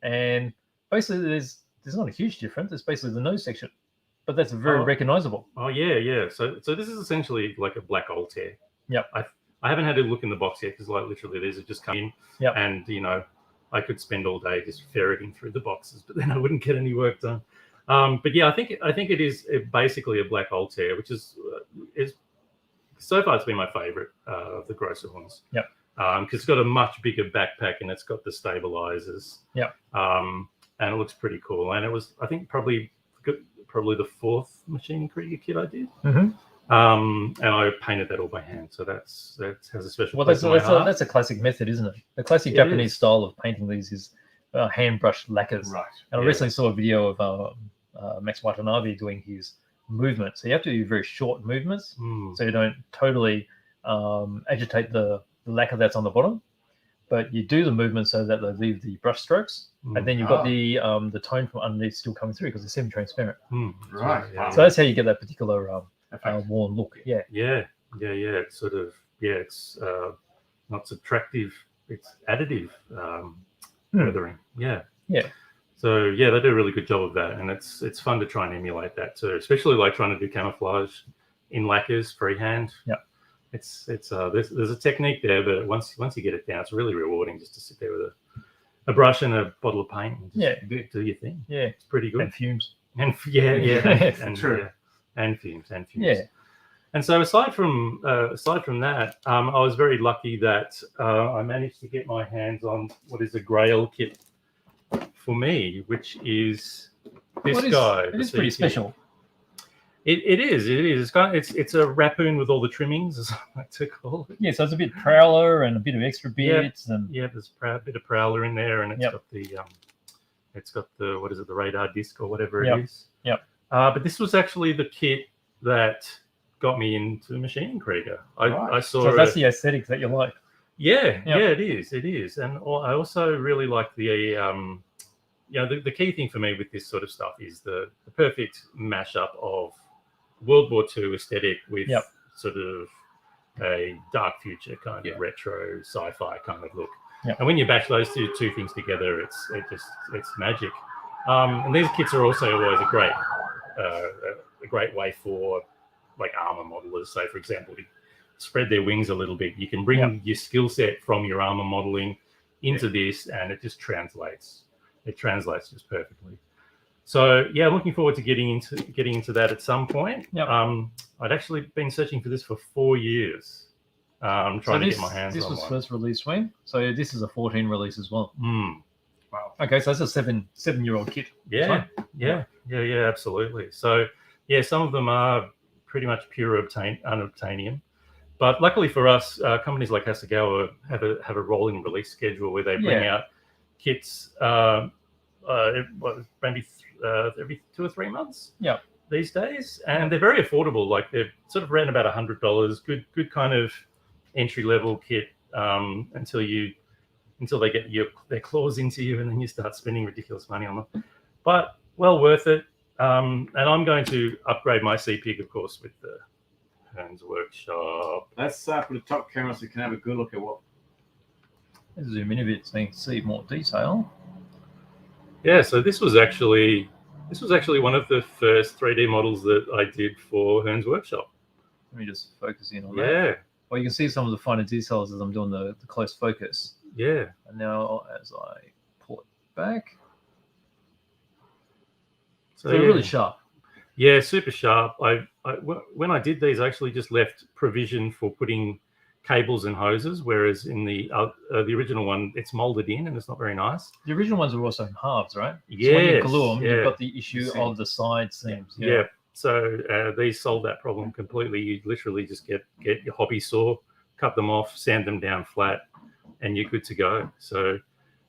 And basically there's not a huge difference. It's basically the nose section. But that's very Oh. recognizable. Oh yeah. So this is essentially like a black Altair. Yep. I haven't had a look in the box yet because like literally these have just come in. Yep. And I could spend all day just ferreting through the boxes, but then I wouldn't get any work done. But yeah, I think it is basically a black Altair, which is so far it's been my favorite of the grosser ones. Yep. Because it's got a much bigger backpack and it's got the stabilizers. Yep. And it looks pretty cool. And it was, I think, probably probably the fourth Machine Krieger kit I did. Mm-hmm. And I painted that all by hand. So that has a special Well, place in my heart. that's a classic method, isn't it? The classic It Japanese is. style of painting these is hand brush lacquers. Right. And I Yeah. recently saw a video of Max Watanabe doing his movement. So you have to do very short movements, Mm. so you don't totally agitate the lacquer that's on the bottom. But you do the movement so that they leave the brush strokes, and then you've got the tone from underneath still coming through because it's semi-transparent. Right. Yeah. So that's how you get that particular Effect. worn look. Yeah. Yeah. It's sort of it's not subtractive. It's additive weathering. Yeah. Yeah. So yeah, they do a really good job of that, and it's fun to try and emulate that too, especially like trying to do camouflage in lacquers freehand. Yeah. It's there's a technique there, but once you get it down, it's really rewarding just to sit there with a brush and a bottle of paint and just do your thing. Yeah. It's pretty good. And fumes. And True. And fumes. Yeah. And so aside from that, I was very lucky that I managed to get my hands on what is a Grail kit for me, which is this guy. It is pretty special. It is. It's a Raccoon with all the trimmings, as I like to call it. Yeah, so it's a bit prowler and a bit of extra bits and Yeah, there's a bit of Prowler in there, and it's Yep. got the what is it, the radar disc or whatever it Yep. is. Yep. But this was actually the kit that got me into Machine Krieger. I saw. so that's the aesthetics that you like. Yeah, Yep. it is, and I also really like the the key thing for me with this sort of stuff is the perfect mashup of World War II aesthetic with Yep. sort of a dark future kind Yeah. of retro sci-fi kind of look. Yep. And when you bash those two things together, it's magic. And these kits are also always a great way for like armor modelers, say for example, to spread their wings a little bit. You can bring Yep. your skill set from your armor modeling into this, and it just translates. It translates just perfectly. So yeah, looking forward to getting into that at some point. Yep. I'd actually been searching for this for 4 years, trying to get my hands This on was one. first released when? So this is a 14 release as well. Mm. Wow. Okay, so that's a seven-year-old kit. Yeah, Fine. yeah, absolutely. So yeah, some of them are pretty much pure unobtainium. But luckily for us, companies like Hasegawa have a rolling release schedule where they bring out kits maybe every 2 or 3 months. Yeah. These days, and they're very affordable. Like they're sort of around about $100. Good kind of entry level kit until they get their claws into you, and then you start spending ridiculous money on them. But well worth it. And I'm going to upgrade my CPIG, of course, with the Hearns Workshop. Let's put a top camera so you can have a good look at what. Let's zoom in a bit so you can see more detail. Yeah, so this was actually one of the first 3D models that I did for Hearns Workshop. Let me just focus in on that. Yeah, Well, you can see some of the finer details as I'm doing the close focus. yeah. And now as I pull it back, So they're yeah. really sharp. Yeah, super sharp. When I did these, I actually just left provision for putting cables and hoses, whereas in the original one, it's molded in and it's not very nice. The original ones were also in halves, right? So when you Yes, glue them, yeah. you've got the issue Seam. of the side seams. Yeah. So these solve that problem completely. You literally just get your hobby saw, cut them off, sand them down flat, and you're good to go. So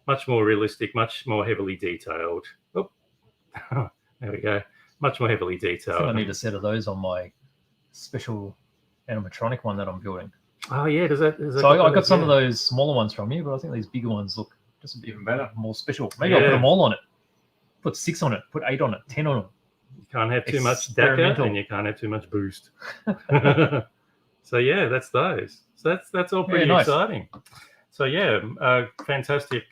much more realistic, much more heavily detailed. Oh, there we go. Much more heavily I think detailed. I need a set of those on my special animatronic one that I'm building. Oh yeah, does that? So I got some of those smaller ones from you, but I think these bigger ones look just a bit Even better. more special. Maybe I'll put Yeah. them all on it. Put 6 on it, put 8 on it, 10 on it. You can't have too much DACA Experimental. and you can't have too much boost. So yeah, that's those. So that's all pretty nice. exciting. So yeah, fantastic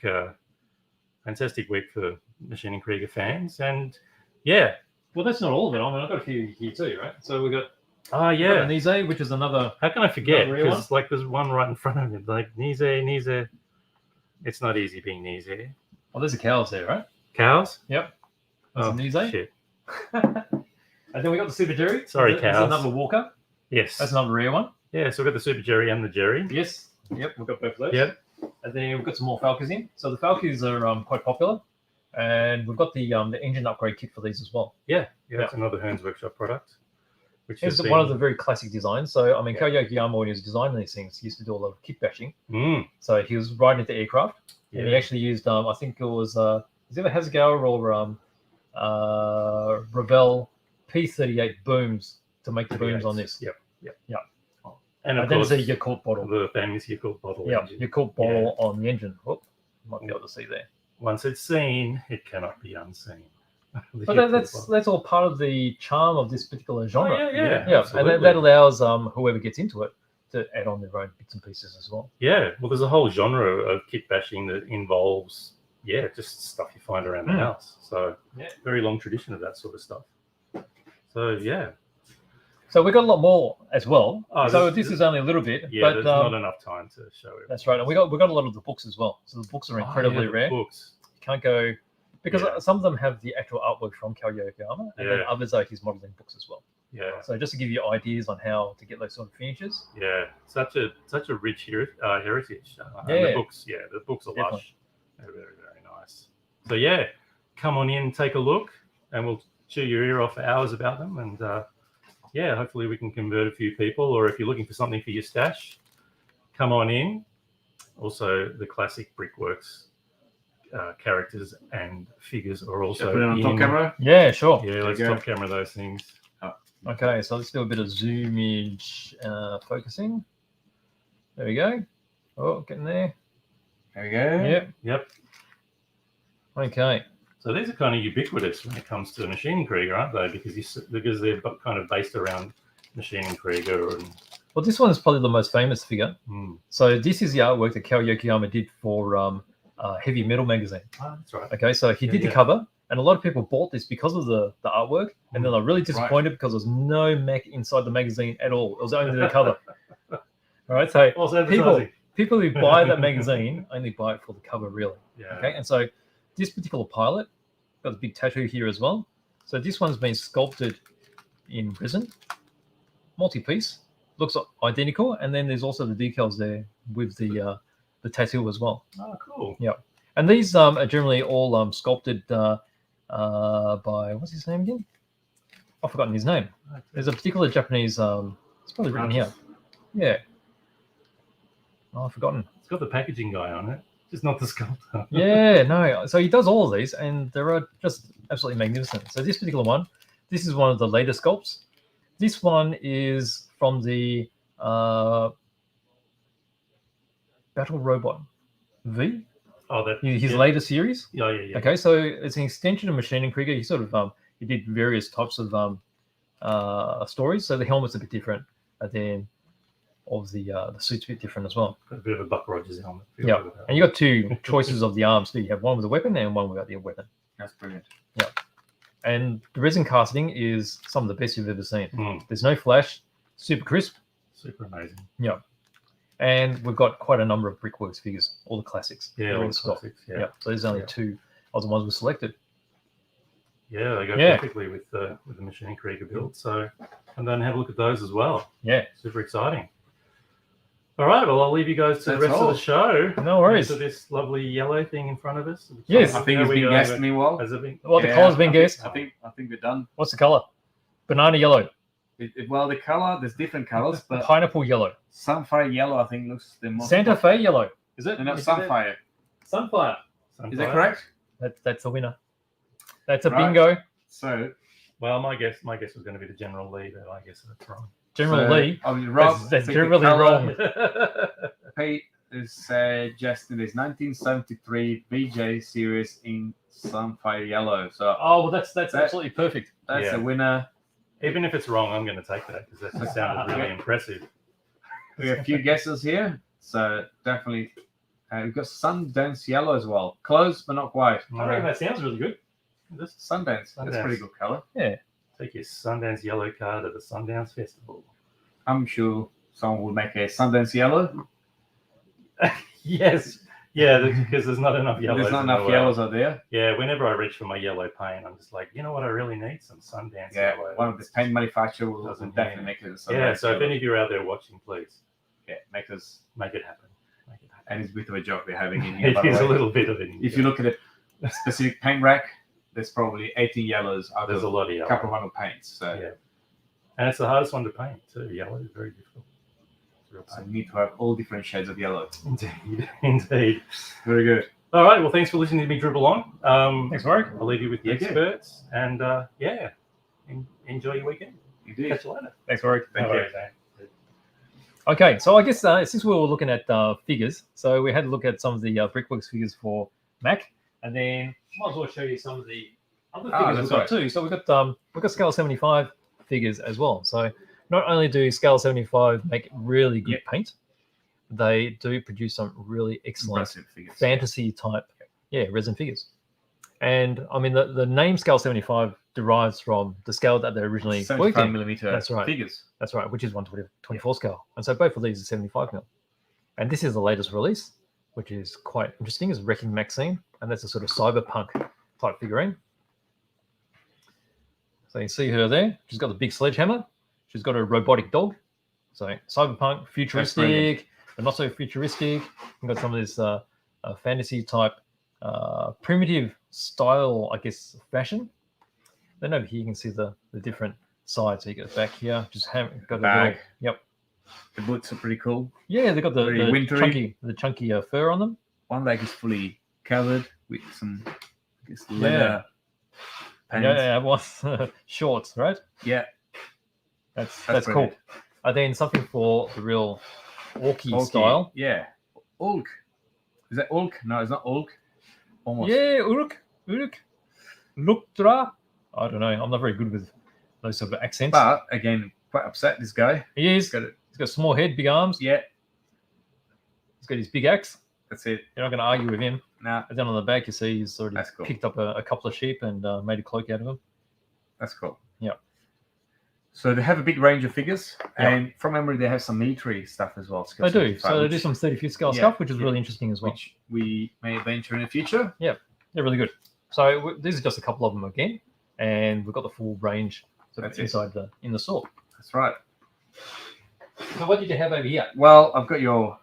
week for Machine Krieger fans, and yeah, Well, that's not all of it. I mean, I've got a few here too, right? So we got yeah. an Nize, which is another. How can I forget? Another real Because like there's one right in front of me, like Nize. It's not easy being Nize. Oh, there's a cows there, right? Cows? Yep. That's Oh, a Nize. shit. And then we got the Super Jerry. Sorry, There's cows. another Walker. Yes. That's another rare one. Yeah, so we've got the Super Jerry and the Jerry. Yes. Yep, we've got both of those. Yep. And then we've got some more Falcons in. So the Falcons are quite popular. And we've got the engine upgrade kit for these as well. Yeah, it's another Hearns Workshop product. Which It's has one been- of the very classic designs. So, I mean, Yeah. Ko Yokoyama, when he was designing these things, he used to do a lot of kit bashing. Mm, So he was riding into aircraft, and he yeah. actually used, I think it was either Hasegawa or Revell P38 booms to make the booms on this. Yep. Yeah. And of And then course, it's a Yakult bottle. the famous Yakult bottle Yeah, engine. Yakult bottle on the engine. Whoop, might be able to see there. Once it's seen, it cannot be unseen. The But Yakult that's bottle. all part of the charm of this particular genre. Oh, Yeah, and absolutely. that allows whoever gets into it to add on their own bits and pieces as well. Yeah, well, there's a whole genre of kit bashing that involves, just stuff you find around the house. So, very long tradition of that sort of stuff. So, yeah. So we've got a lot more as well. Oh, so this- this is only a little bit, Yeah, but there's not enough time to show it. that's right. And we got a lot of the books as well. So the books are incredibly rare. Books. You can't go because Yeah. some of them have the actual artwork from Ko Yokoyama, and then Yeah. others are his modeling books as well. Yeah, So just to give you ideas on how to get those sort of finishes. yeah. Such a rich heritage. And Yeah. the books are Definitely. lush. They're very, very nice. So, yeah, come on in, take a look, and we'll chew your ear off for hours about them. And, hopefully we can convert a few people. Or if you're looking for something for your stash, come on in. Also, the classic Brickworks characters and figures are also Put it on top in. camera. Yeah, sure. Yeah, let's you go. top camera those things. Okay, so let's do a bit of zoomage focusing. There we go. Oh, getting there. There we go. Yep. Yep. Okay. So these are kind of ubiquitous when it comes to machining Krieger, aren't they? Because they're kind of based around machining Krieger. And Well, this one is probably the most famous figure. mm. So this is the artwork that Ko Yokoyama did for Heavy Metal magazine. That's right. Okay, so he did the Yeah. cover, and a lot of people bought this because of the artwork, and then they're really Right. disappointed because there's no mech inside the magazine at all. It was only the cover. All right, so Also people advertising. people who buy that magazine only buy it for the cover, really. Yeah. Okay, and so this particular pilot got a big tattoo here as well. So this one's been sculpted in resin, multi-piece, looks identical, and then there's also the decals there with the tattoo as well. Oh, cool. And these are generally all sculpted by what's his name again? I've forgotten his name. There's a particular Japanese. It's probably written here. Yeah. Oh, I've forgotten. It's got the packaging guy on it, just not the sculptor. Yeah, no. So he does all of these, and they're just absolutely magnificent. So this particular one, this is one of the later sculpts. This one is from the Battle Robot V, Oh, that. his yeah. later series. Yeah. Okay, so it's an extension of Machining Krieger. He sort of he did various types of stories. So the helmet's a bit different, and then obviously the suit's a bit different as well. Got a bit of a Buck Rogers helmet. Feel Yeah, good about and you got two choices of the arms. You have one with a weapon and one without the weapon. That's brilliant. And the resin casting is some of the best you've ever seen. it. Mm, There's no flash, super crisp, super amazing. and we've got quite a number of Brickworks figures, all the classics. Yeah, They're all in the stock. classics. Yeah. Yeah. So there's only Yeah. two of the ones we selected. Yeah, they go Yeah. perfectly with the Machining Krieger build. So, and then have a look at those as well. Yeah. Super exciting. All right, well, I'll leave you guys to the That's rest all. of the show. No worries. To this lovely yellow thing in front of us. Yes. I think How it's we been going guessed with- meanwhile. Has it been? Well, the Yeah, colour's been I think- guessed. I think we're done. What's the colour? Banana yellow, Well, the color, there's different colors, but pineapple yellow, Sunfire yellow, I think, looks the most. Santa Fe yellow. Is it? No, not Is it there? Sunfire. Sunfire. Is that correct? That's the winner. That's a Right. bingo. So, Well, my guess was going to be the General Lee, but I guess that's wrong. General so, Lee. I mean, Rob, That's I think the generally colour wrong. Pete is suggesting is 1973 BJ series in Sunfire yellow. So Oh well, that's That- absolutely perfect. that's Yeah. a winner. Even if it's wrong, I'm going to take that because that just sounded really impressive. We have a few guesses here, so definitely. We've got Sundance yellow as well. Close, but not quite. I reckon that sounds really good. This Sundance. That's a Sundance. pretty good color. Take your Sundance yellow card at the Sundance Festival. I'm sure someone will make a Sundance yellow. Yes. Yeah, because there's not enough yellows. There's not in the enough world. yellows out there. Yeah, whenever I reach for my yellow paint, I'm just like, you know what I really need? Some Sundance Yeah, yellow. one of the paint manufacturers will Doesn't definitely mean make it a Sundance Yeah, so if yellow. any of you are out there watching, please Yeah, make us. make it happen. Make it happen. And it's a bit of a joke we're having in here. by It the is a way. little bit of it. If you look at it, specific paint rack, there's probably 18 yellows out There's a of lot of a yellow. couple of hundred paints. So, Yeah. And it's the hardest one to paint too. Yellow is very difficult. It's real so pain. you need to have all different shades of yellow. Indeed, indeed. Very good. All right. Well, thanks for listening to me dribble on. Thanks, Warwick. I'll leave you with the Thank you. experts, and yeah, enjoy your weekend. Indeed. Catch you later. Thanks, Warwick. Thank you. Okay, so I guess since we were looking at figures, so we had a look at some of the Brickworks figures for Mac, and then might as well show you some of the other figures we've got right. too. So we've got Scale 75 figures as well. So not only do Scale 75 make really good paint, they do produce some really excellent Impressive figures. fantasy type, resin figures. And I mean, the name Scale 75 derives from the scale that they originally worked 75 in. millimeter That's right. figures. That's right, which is 124 scale. And so both of these are 75 mil. And this is the latest release, which is quite interesting, is Wrecking Maxine. And that's a sort of cyberpunk type figurine. So you can see her there. She's got the big sledgehammer. She's got a robotic dog. So cyberpunk, futuristic, but not so futuristic. We've got some of this fantasy type, primitive style, I guess, fashion. Then over here you can see the different sides. So you got back here, just got a Bag. little, The boots are pretty cool. yeah, they've got the Very wintry. chunky fur on them. One leg is fully covered with some, I guess, leather pants. Yeah, well, shorts, right? Yeah. That's cool. brilliant. And then something for the real orky Orky. style. Yeah. Ulk. Is that Ulk? No, it's not Ulk. Almost. Yeah, Uruk, Luktra. I don't know. I'm not very good with those sort of accents. But again, quite upset, this guy. he is. He's got it. He's got a small head, big arms. Yeah, He's got his big axe. that's it. You're not going to argue with him. Nah, And then on the back, you see he's already That's cool. picked up a couple of sheep and made a cloak out of them. that's cool. Yeah. So they have a big range of figures, Yeah. and from memory, they have some military stuff as well. They do. 75, So they do which- some 35th scale yeah, stuff, which is yeah. really interesting as well. which we may venture in the future. They're really good. So these are just a couple of them again, and we've got the full range sort of That's it. inside in the store. That's right. So what did you have over here? Well, I've got your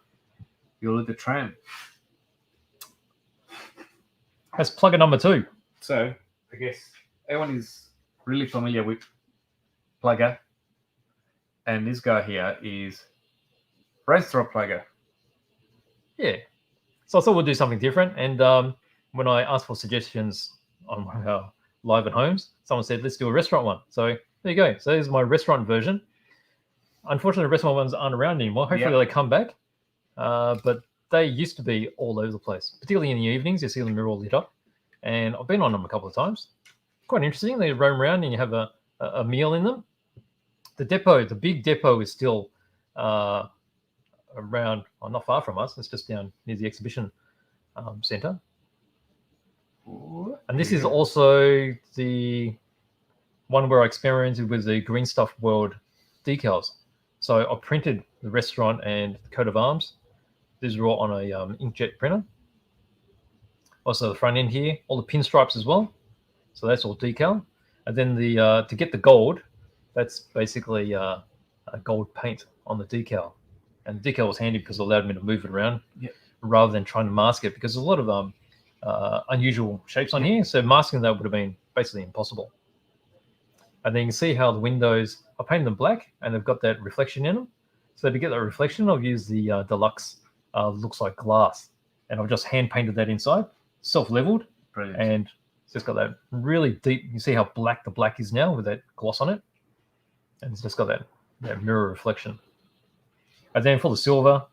little tram. That's plugger number 2. So I guess everyone is really familiar with Plugger, and this guy here is Restaurant Plugger. Yeah. So I thought we'd do something different. And when I asked for suggestions on one of our live at homes, someone said, let's do a restaurant one. So there you go. So this is my restaurant version. Unfortunately, the restaurant ones aren't around anymore. Hopefully they come back. But they used to be all over the place, particularly in the evenings. You see them, they're all lit up. And I've been on them a couple of times. Quite interesting. They roam around and you have a meal in them. The depot, the big depot is still around, not far from us. It's just down near the exhibition centre. And this is also the one where I experimented with the Green Stuff World decals. So I printed the restaurant and the coat of arms. These are all on a inkjet printer. Also the front end here, all the pinstripes as well. So that's all decal. And then the to get the gold, that's basically a gold paint on the decal. And the decal was handy because it allowed me to move it around rather than trying to mask it, because there's a lot of unusual shapes on here. So masking that would have been basically impossible. And then you can see how the windows, I painted them black and they've got that reflection in them. So to get that reflection, I've used the deluxe looks like glass, and I've just hand painted that inside, self-leveled. Brilliant. And it's just got that really deep, you see how black the black is now with that gloss on it. And it's just got that mirror reflection. And then for the silver,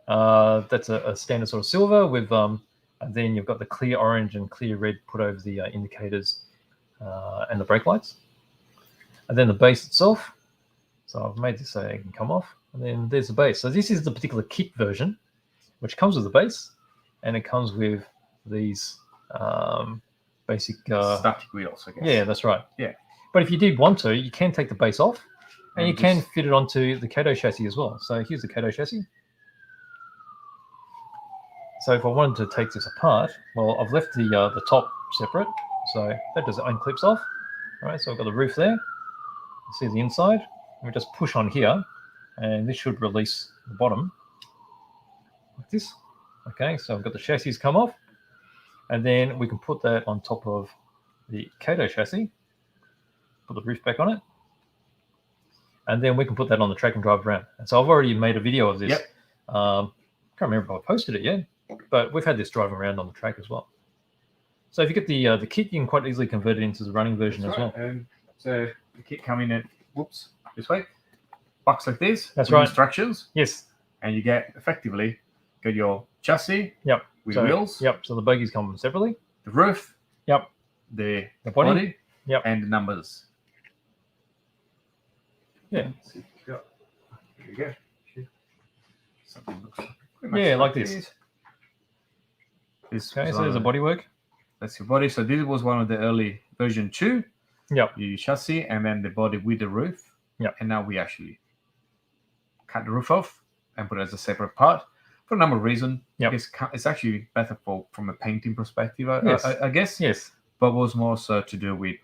that's a standard sort of silver with, and then you've got the clear orange and clear red put over the indicators and the brake lights. And then the base itself. So I've made this so it can come off. And then there's the base. So this is the particular kit version, which comes with the base. And it comes with these basic... static wheels, I guess. Yeah, that's right. Yeah. But if you did want to, you can take the base off. And you just- can fit it onto the Keto Chassis as well. So here's the Keto Chassis. So if I wanted to take this apart, well, I've left the top separate. So that does unclips off. All right, so I've got the roof there. You see the inside. We just push on here, and this should release the bottom like this. Okay, so I've got the chassis come off. And then we can put that on top of the Keto chassis, put the roof back on it, and then we can put that on the track and drive around. And so I've already made a video of this. Yep. Can't remember if I posted it yet, but we've had this driving around on the track as well. So if you get the kit, you can quite easily convert it into the running version That's as right. well. And so the kit coming in, this way, box like this. That's with right. Instructions, Yes. and you get your chassis. Yep. With So, wheels. Yep. So the bogies come separately. The roof. Yep. The body. body. Yep. And the numbers. Yeah. There you go. Something looks pretty much Yeah, like this. Okay, so there's a bodywork. That's your body. So this was one of the early version 2. Yep. Your chassis and then the body with the roof. Yep. And now we actually cut the roof off and put it as a separate part for a number of reasons. Yep. It's actually better from a painting perspective, Yes. I guess. Yes. But was more so to do with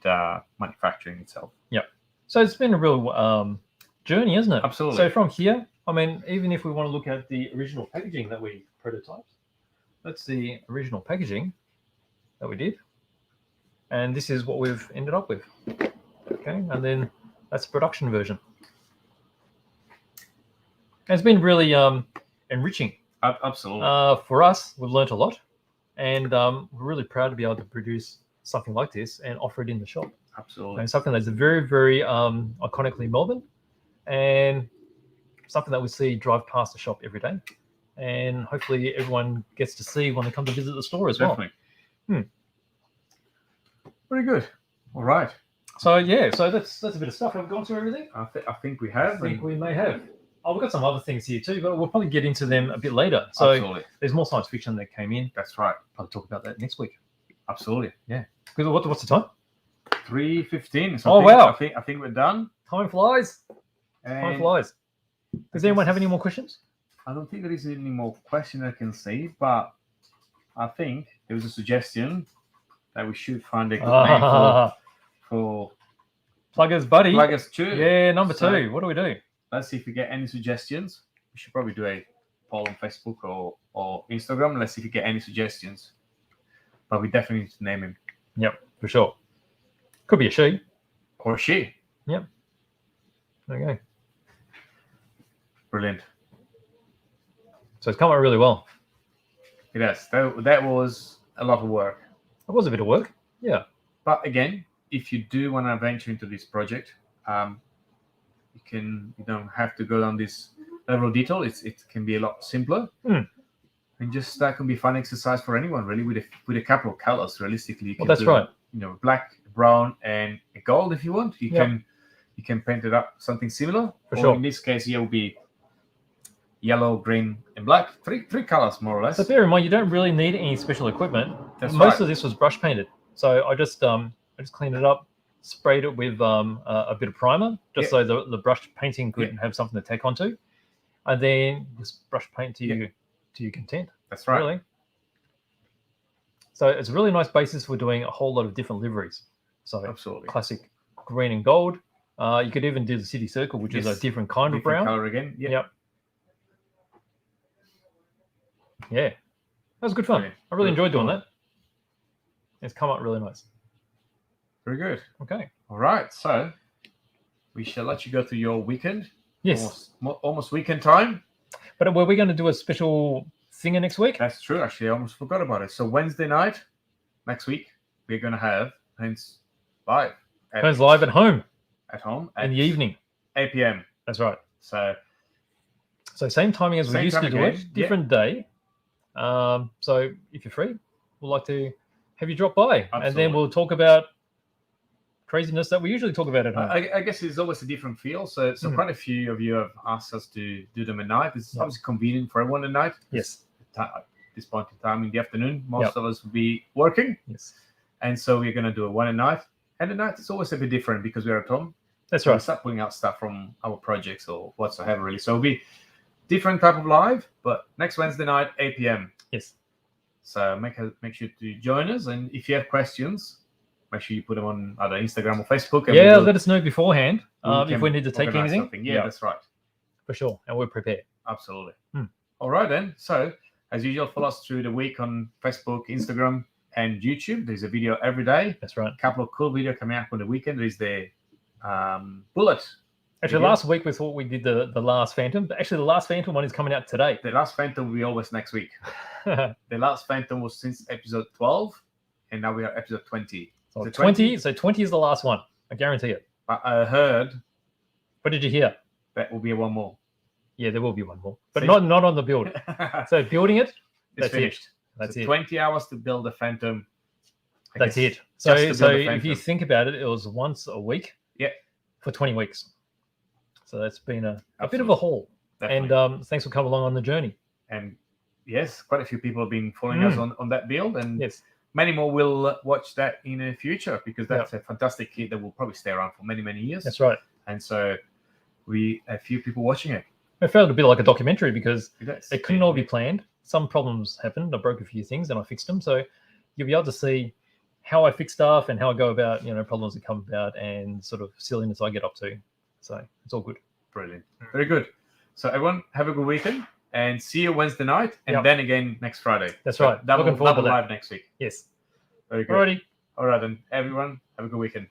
manufacturing itself. Yep. So it's been a real journey, isn't it? Absolutely. So from here, I mean, even if we want to look at the original packaging that we prototyped, that's the original packaging that we did. And this is what we've ended up with. Okay, and then that's the production version. And it's been really enriching. Absolutely. For us, we've learnt a lot. And we're really proud to be able to produce something like this and offer it in the shop. Absolutely. And something that's very, very iconically Melbourne, and something that we see drive past the shop every day. And hopefully everyone gets to see when they come to visit the store as Definitely. well. Pretty good. All right. So yeah, so that's a bit of stuff. Have we gone through everything? I think we have. I think we may have. Oh, we've got some other things here too, but we'll probably get into them a bit later. So Absolutely. there's more science fiction that came in. That's right. I'll talk about that next week. Absolutely. Because what's the time? 3:15. So Oh, wow. I think we're done. Time flies. Time And flies. Does anyone have any more questions? I don't think there is any more question I can see, but I think there was a suggestion that we should find a good name for Pluggers Buddy. Pluggers 2. Yeah, number So- 2. What do we do? Let's see if we get any suggestions. We should probably do a poll on Facebook or Instagram. Let's see if we get any suggestions. But we definitely need to name him. Yep, for sure. Could be a she. Or she. There you go. Brilliant. So it's come out really well. It has. That was a lot of work. It was a bit of work. Yeah. But again, if you do want to venture into this project, you don't have to go down this level of detail. It can be a lot simpler. And just that can be fun exercise for anyone really with a couple of colors. Realistically, you can Well, that's right. Black, brown, and a gold if you want. You Yep. can paint it up something similar. For Or sure. In this case, here will be yellow, green, and black. Three colors more or less. So bear in mind, you don't really need any special equipment. That's Most right. of this was brush painted. So I just cleaned it up, sprayed it with a bit of primer, just so the brush painting could have something to take onto, and then just brush paint to your content. That's right. Really. So it's a really nice basis for doing a whole lot of different liveries. So Absolutely. classic green and gold. You could even do the city circle, which is a different kind of Different brown. color again. Yep. Yeah, that was good fun. Brilliant. I really enjoyed doing Cool. that. It's come out really nice. Very good. Okay. All right. So we shall let you go through your weekend. Yes. Almost weekend time. But were we going to do a special thing next week? That's true. Actually, I almost forgot about it. So Wednesday night next week, we're going to have Hearns live. Hearns live at home At home. in the evening. 8 p.m. That's right. So So same timing as we Same used to time do again, it, different day. So if you're free, we'd like to have you drop by, and then Absolutely. we'll talk about craziness that we usually talk about at home. I guess it's always a different feel. So quite a few of you have asked us to do them at night. It's obviously convenient for everyone at night. Yes. At this point in time in the afternoon, most of us will be working. Yes. And so we're going to do one at night. And at night, it's always a bit different because we're at home. That's So we right. start pulling out stuff from our projects or whatsoever, really. So it'll be different type of live, but next Wednesday night, 8 p.m. Yes. So make sure to join us. And if you have questions, make sure you put them on either Instagram or Facebook. And Yeah, we'll- let us know beforehand if can we need to take organize anything. something. Yeah, that's right. for sure. And we're prepared. Absolutely. Hmm. All right, then. So, as usual, follow us through the week on Facebook, Instagram, and YouTube. There's a video every day. That's right. A couple of cool videos coming out on the weekend. There's the Bullet. Actually, video. last week we thought we did the last Phantom. But actually, the last Phantom one is coming out today. The last Phantom will be always next week. The last Phantom was since episode 12, and now we are episode 20. So The 20. So 20 is the last one. I guarantee it. But I heard What did you hear? that will be one more. Yeah, there will be one more, but See? not on the build. So building it, It's that's finished. it. That's So it. 20 hours to build the Phantom. I That's guess it. So just to so build the if you Phantom. think about it, it was once a week. Yeah. For 20 weeks. So that's been a bit of Absolutely. a haul. Definitely. And thanks for coming along on the journey. And yes, quite a few people have been following us on that build, and Yes. many more will watch that in the future because that's a fantastic kit that will probably stay around for many, many years. That's right. And so a few people watching it. I felt a bit like a documentary because It is. it couldn't all be planned. Some problems happened. I broke a few things and I fixed them. So you'll be able to see how I fix stuff and how I go about, problems that come about and sort of silliness I get up to. So it's all good. Brilliant. Very good. So everyone, have a good weekend and see you Wednesday night and Yep. then again next Friday. That's So right. Double Looking forward to that. live next week. Yes. Very good. Alrighty. All right, then. Everyone, have a good weekend.